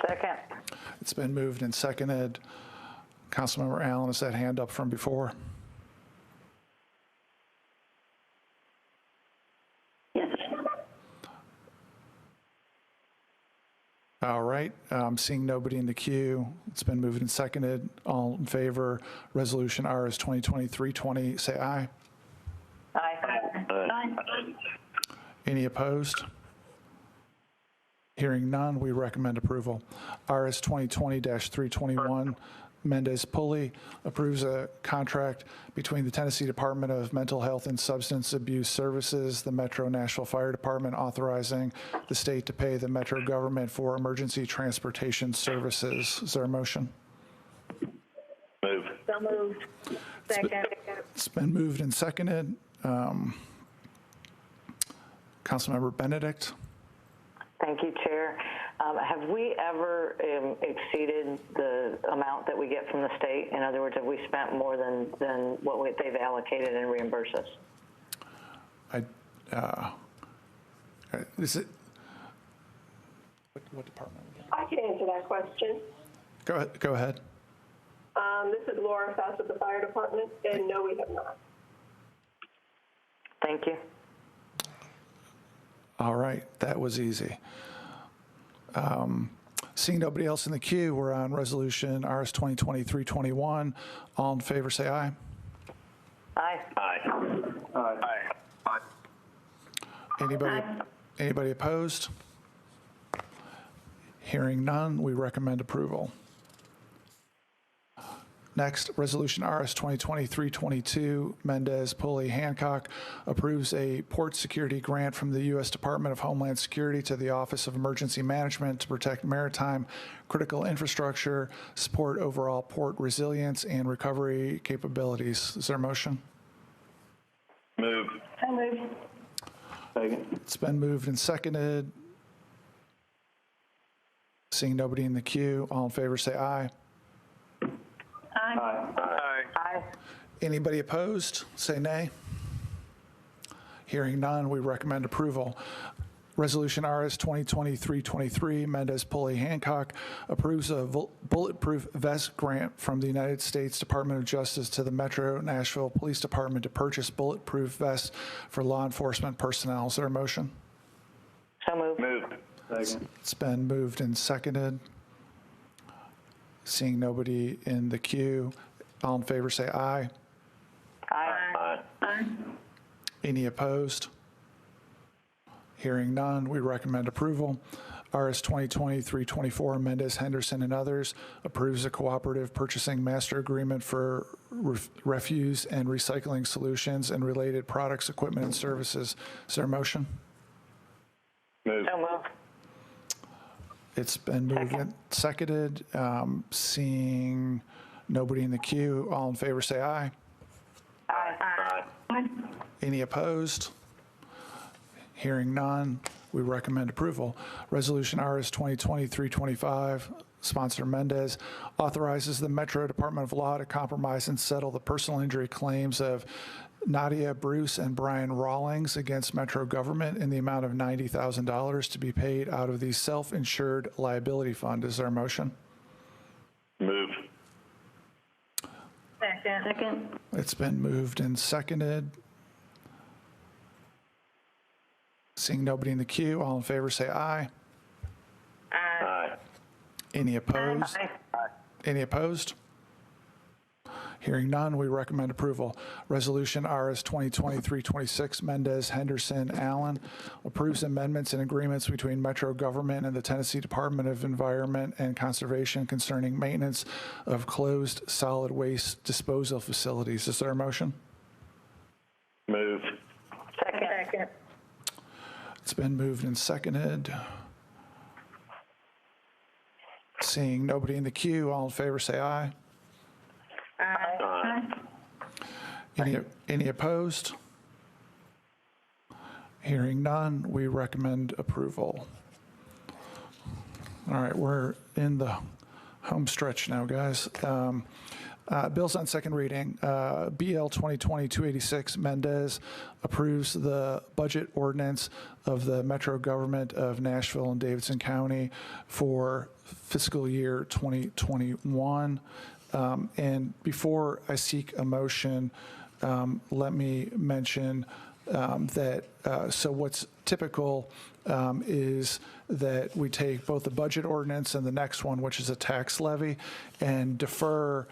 Second. It's been moved and seconded. Councilmember Allen, is that hand up from before? Yes. All right, seeing nobody in the queue, it's been moved and seconded. All in favor, Resolution RS 2023-20, say aye. Aye. Any opposed? Hearing none, we recommend approval. RS 2020-321, Mendez Pulley approves a contract between the Tennessee Department of Mental Health and Substance Abuse Services, the Metro Nashville Fire Department, authorizing the state to pay the Metro government for emergency transportation services. Is there a motion? Move. So moved. Second. It's been moved and seconded. Councilmember Benedict? Thank you, Chair. Have we ever exceeded the amount that we get from the state? In other words, have we spent more than what they've allocated and reimbursed us? Is it, what department? I can answer that question. Go ahead. This is Laura Faust with the Fire Department, and no, we have not. Thank you. All right, that was easy. Seeing nobody else in the queue, we're on Resolution RS 2020-321. All in favor, say aye. Aye. Aye. Anybody opposed? Hearing none, we recommend approval. Next, Resolution RS 2020-322, Mendez Pulley Hancock approves a port security grant from the U.S. Department of Homeland Security to the Office of Emergency Management to protect maritime critical infrastructure, support overall port resilience, and recovery capabilities. Is there a motion? Move. So moved. Second. It's been moved and seconded. Seeing nobody in the queue, all in favor say aye. Aye. Anybody opposed, say nay. Hearing none, we recommend approval. Resolution RS 2020-323, Mendez Pulley Hancock approves a bulletproof vest grant from the United States Department of Justice to the Metro Nashville Police Department to purchase bulletproof vests for law enforcement personnel. Is there a motion? So moved. Move. Second. It's been moved and seconded. Seeing nobody in the queue, all in favor say aye. Aye. Aye. Any opposed? Hearing none, we recommend approval. RS 2020-324, Mendez, Henderson, and others approves a cooperative purchasing master agreement for refuse and recycling solutions and related products, equipment, and services. Is there a motion? Move. So moved. It's been moved and seconded. Seeing nobody in the queue, all in favor say aye. Aye. Aye. Any opposed? Hearing none, we recommend approval. Resolution RS 2020-325, sponsor Mendez, authorizes the Metro Department of Law to compromise and settle the personal injury claims of Nadia Bruce and Brian Rawlings against Metro government in the amount of $90,000 to be paid out of the self-insured liability fund. Is there a motion? Move. Second. It's been moved and seconded. Seeing nobody in the queue, all in favor say aye. Aye. Any opposed? Aye. Any opposed? Hearing none, we recommend approval. Resolution RS 2020-326, Mendez, Henderson, Allen approves amendments and agreements between Metro government and the Tennessee Department of Environment and Conservation concerning maintenance of closed solid waste disposal facilities. Is there a motion? Move. Second. It's been moved and seconded. Seeing nobody in the queue, all in favor say aye. Aye. Any opposed? Hearing none, we recommend approval. All right, we're in the home stretch now, guys. Bills on second reading. BL 2020-286, Mendez approves the budget ordinance of the Metro government of Nashville and Davidson County for fiscal year 2021. And before I seek a motion, let me mention that, so what's typical is that we take both the budget ordinance and the next one, which is a tax levy, and defer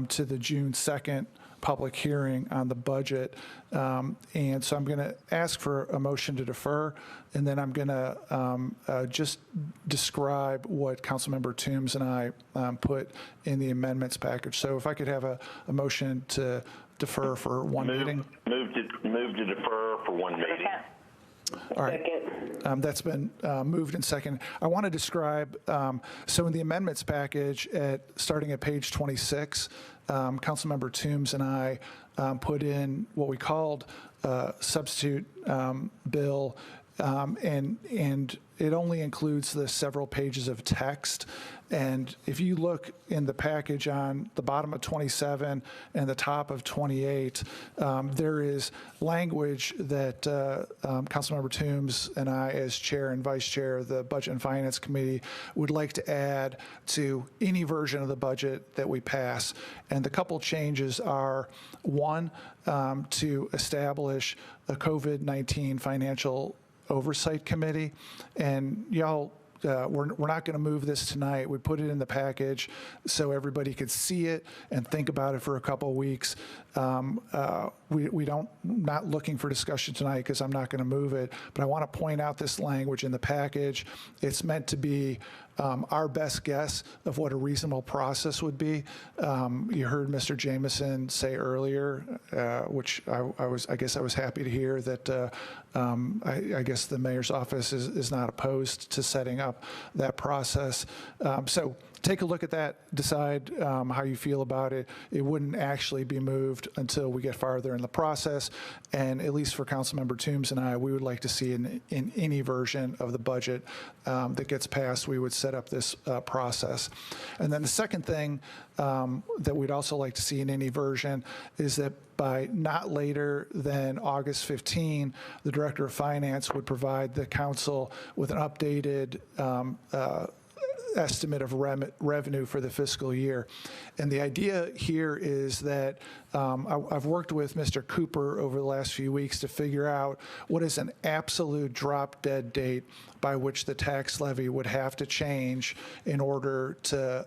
to the June 2nd public hearing on the budget. And so I'm going to ask for a motion to defer, and then I'm going to just describe what Councilmember Toombs and I put in the amendments package. So if I could have a motion to defer for one meeting. Move to defer for one meeting. All right. That's been moved and second. I want to describe, so in the amendments package, starting at page 26, Councilmember Toombs and I put in what we called substitute bill, and it only includes the several pages of text. And if you look in the package on the bottom of 27 and the top of 28, there is language that Councilmember Toombs and I, as chair and vice chair of the Budget and Finance Committee, would like to add to any version of the budget that we pass. And the couple changes are, one, to establish a COVID-19 financial oversight committee. And y'all, we're not going to move this tonight. We put it in the package so everybody could see it and think about it for a couple of weeks. Not looking for discussion tonight because I'm not going to move it, but I want to point out this language in the package. It's meant to be our best guess of what a reasonable process would be. You heard Mr. Jameson say earlier, which I guess I was happy to hear that I guess the mayor's office is not opposed to setting up that process. So take a look at that, decide how you feel about it. It wouldn't actually be moved until we get farther in the process. And at least for Councilmember Toombs and I, we would like to see in any version of the budget that gets passed, we would set up this process. And then the second thing that we'd also like to see in any version is that by not later than August 15, the Director of Finance would provide the council with an updated estimate of revenue for the fiscal year. And the idea here is that I've worked with Mr. Cooper over the last few weeks to figure out what is an absolute drop dead date by which the tax levy would have to change in order to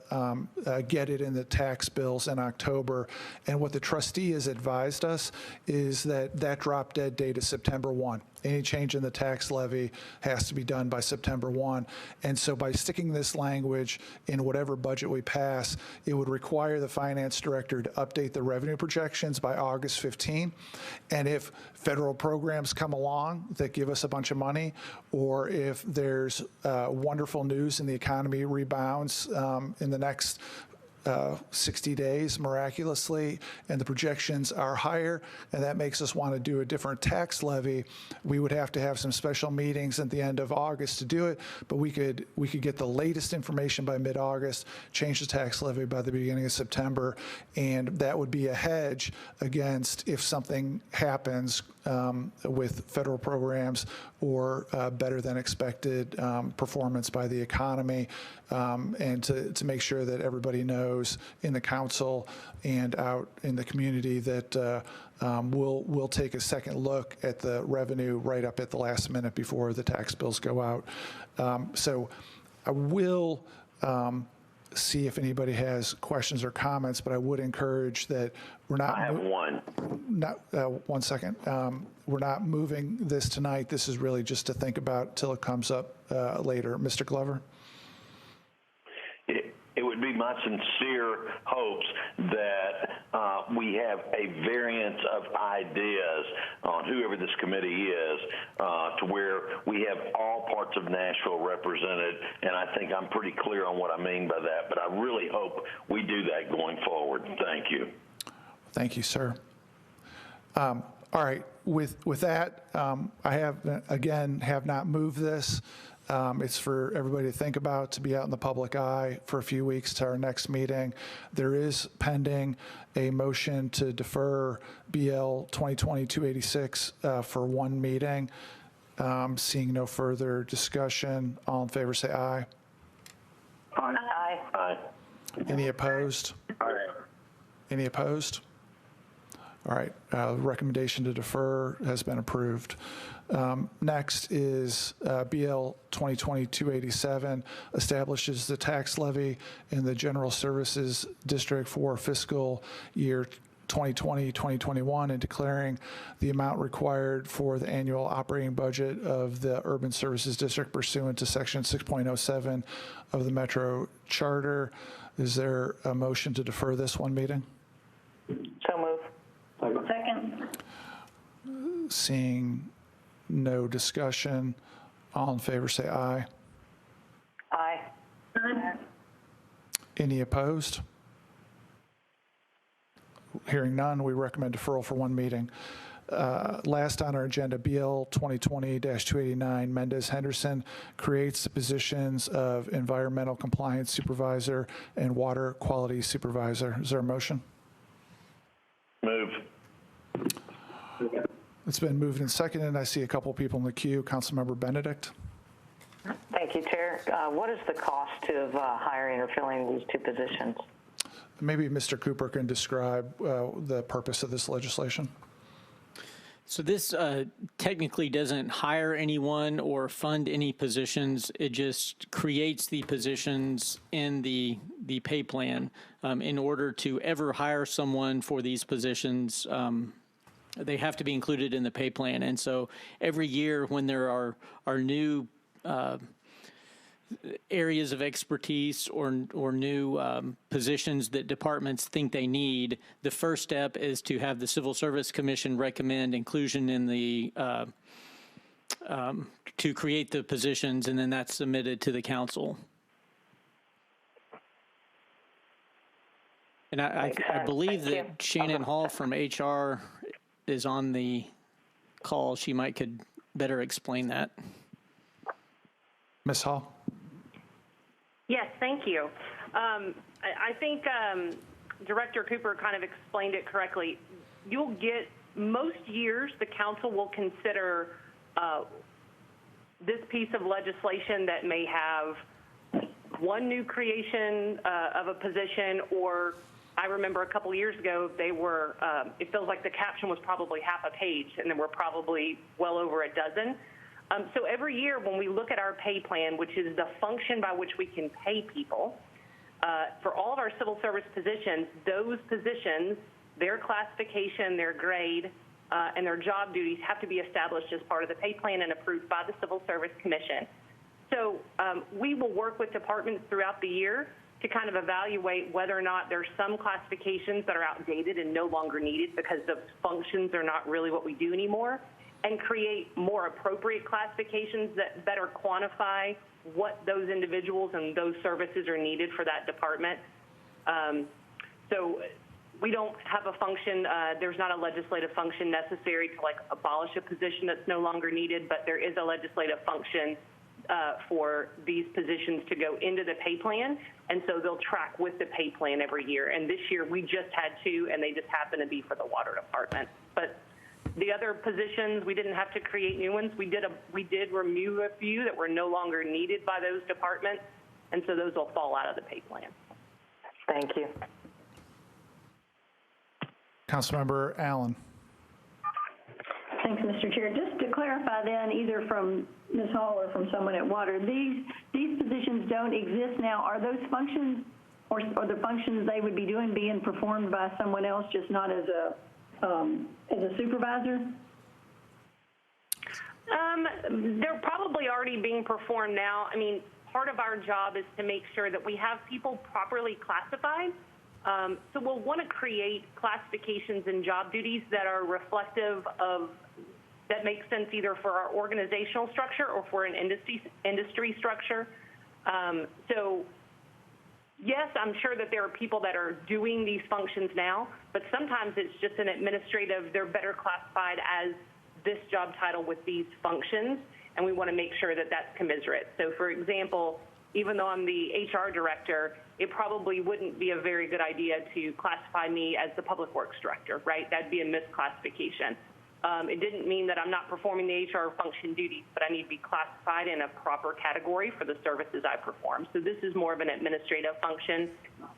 get it in the tax bills in October. And what the trustee has advised us is that that drop dead date is September 1. Any change in the tax levy has to be done by September 1. And so by sticking this language in whatever budget we pass, it would require the finance director to update the revenue projections by August 15. And if federal programs come along that give us a bunch of money, or if there's wonderful news and the economy rebounds in the next 60 days miraculously, and the projections are higher, and that makes us want to do a different tax levy, we would have to have some special meetings at the end of August to do it, but we could get the latest information by mid-August, change the tax levy by the beginning of September, and that would be a hedge against if something happens with federal programs or better than expected performance by the economy, and to make sure that everybody knows in the council and out in the community that we'll take a second look at the revenue right up at the last minute before the tax bills go out. So I will see if anybody has questions or comments, but I would encourage that we're not. I have one. One second. We're not moving this tonight. This is really just to think about till it comes up later. Mr. Glover? It would be my sincere hopes that we have a variance of ideas on whoever this committee is to where we have all parts of Nashville represented, and I think I'm pretty clear on what I mean by that, but I really hope we do that going forward. Thank you. Thank you, sir. All right, with that, I have not moved this. It's for everybody to think about, to be out in the public eye for a few weeks to our next meeting. There is pending a motion to defer BL 2020-286 for one meeting. Seeing no further discussion, all in favor say aye. Aye. Aye. Aye. Any opposed? Aye. Any opposed? All right, recommendation to defer has been approved. Next is BL 2020-287, establishes the tax levy in the General Services District for fiscal year 2020-2021 and declaring the amount required for the annual operating budget of the Urban Services District pursuant to Section 6.07 of the Metro Charter. Is there a motion to defer this one meeting? So move. Second. Seeing no discussion, all in favor say aye. Aye. Any opposed? Hearing none, we recommend deferral for one meeting. Last on our agenda, BL 2020-289, Mendez Henderson creates the positions of Environmental Compliance Supervisor and Water Quality Supervisor. Is there a motion? Move. It's been moved and seconded. I see a couple people in the queue. Councilmember Benedict. Thank you, Chair. What is the cost of hiring or filling these two positions? Maybe Mr. Cooper can describe the purpose of this legislation. So this technically doesn't hire anyone or fund any positions. It just creates the positions in the pay plan. In order to ever hire someone for these positions, they have to be included in the pay plan. And so every year when there are new areas of expertise or new positions that departments think they need, the first step is to have the Civil Service Commission recommend inclusion in the to create the positions, and then that's submitted to the council. And I believe that Shannon Hall from HR is on the call. She could better explain that. Ms. Hall? Yes, thank you. I think Director Cooper kind of explained it correctly. You'll get, most years, the council will consider this piece of legislation that may have one new creation of a position, or I remember a couple years ago, they were, it feels like the caption was probably half a page, and there were probably well over a dozen. So every year when we look at our pay plan, which is the function by which we can pay people, for all of our civil service positions, those positions, their classification, their grade, and their job duties have to be established as part of the pay plan and approved by the Civil Service Commission. So we will work with departments throughout the year to kind of evaluate whether or not there's some classifications that are outdated and no longer needed because the functions are not really what we do anymore, and create more appropriate classifications that better quantify what those individuals and those services are needed for that department. So we don't have a function, there's not a legislative function necessary to like abolish a position that's no longer needed, but there is a legislative function for these positions to go into the pay plan, and so they'll track with the pay plan every year. And this year we just had two, and they just happen to be for the water department. But the other positions, we didn't have to create new ones. We did remove a few that were no longer needed by those departments, and so those will fall out of the pay plan. Thank you. Councilmember Allen. Thanks, Mr. Chair. Just to clarify then, either from Ms. Hall or from someone at Water, these positions don't exist now. Are those functions or the functions they would be doing being performed by someone else, just not as a supervisor? They're probably already being performed now. I mean, part of our job is to make sure that we have people properly classified. So we'll want to create classifications and job duties that are reflective of, that make sense either for our organizational structure or for an industry structure. So yes, I'm sure that there are people that are doing these functions now, but sometimes it's just an administrative, they're better classified as this job title with these functions, and we want to make sure that that's commensurate. So for example, even though I'm the HR director, it probably wouldn't be a very good idea to classify me as the public works director, right? That'd be a misclassification. It didn't mean that I'm not performing the HR function duties, but I need to be classified in a proper category for the services I perform. So this is more of an administrative function.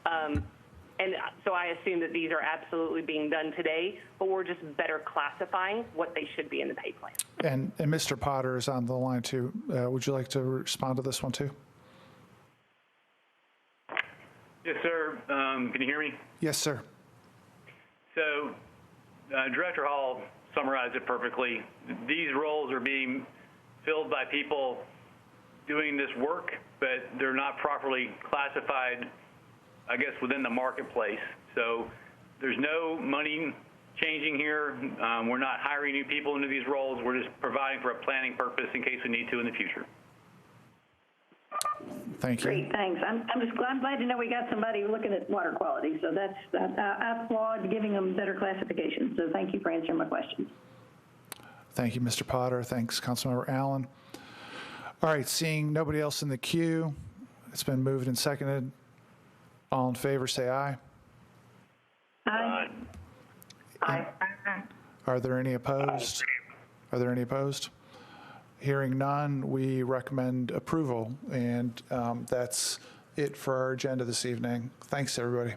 And so I assume that these are absolutely being done today, but we're just better classifying what they should be in the pay plan. And Mr. Potter is on the line too. Would you like to respond to this one too? Yes, sir. Can you hear me? Yes, sir. So Director Hall summarized it perfectly. These roles are being filled by people doing this work, but they're not properly classified, I guess, within the marketplace. So there's no money changing here. We're not hiring new people into these roles. We're just providing for a planning purpose in case we need to in the future. Thank you. Great, thanks. I'm glad to know we got somebody looking at water quality. So I applaud giving them better classification. So thank you for answering my questions. Thank you, Mr. Potter. Thanks, Councilmember Allen. All right, seeing nobody else in the queue, it's been moved and seconded. All in favor, say aye. Aye. Aye. Are there any opposed? Are there any opposed? Hearing none, we recommend approval, and that's it for our agenda this evening. Thanks, everybody.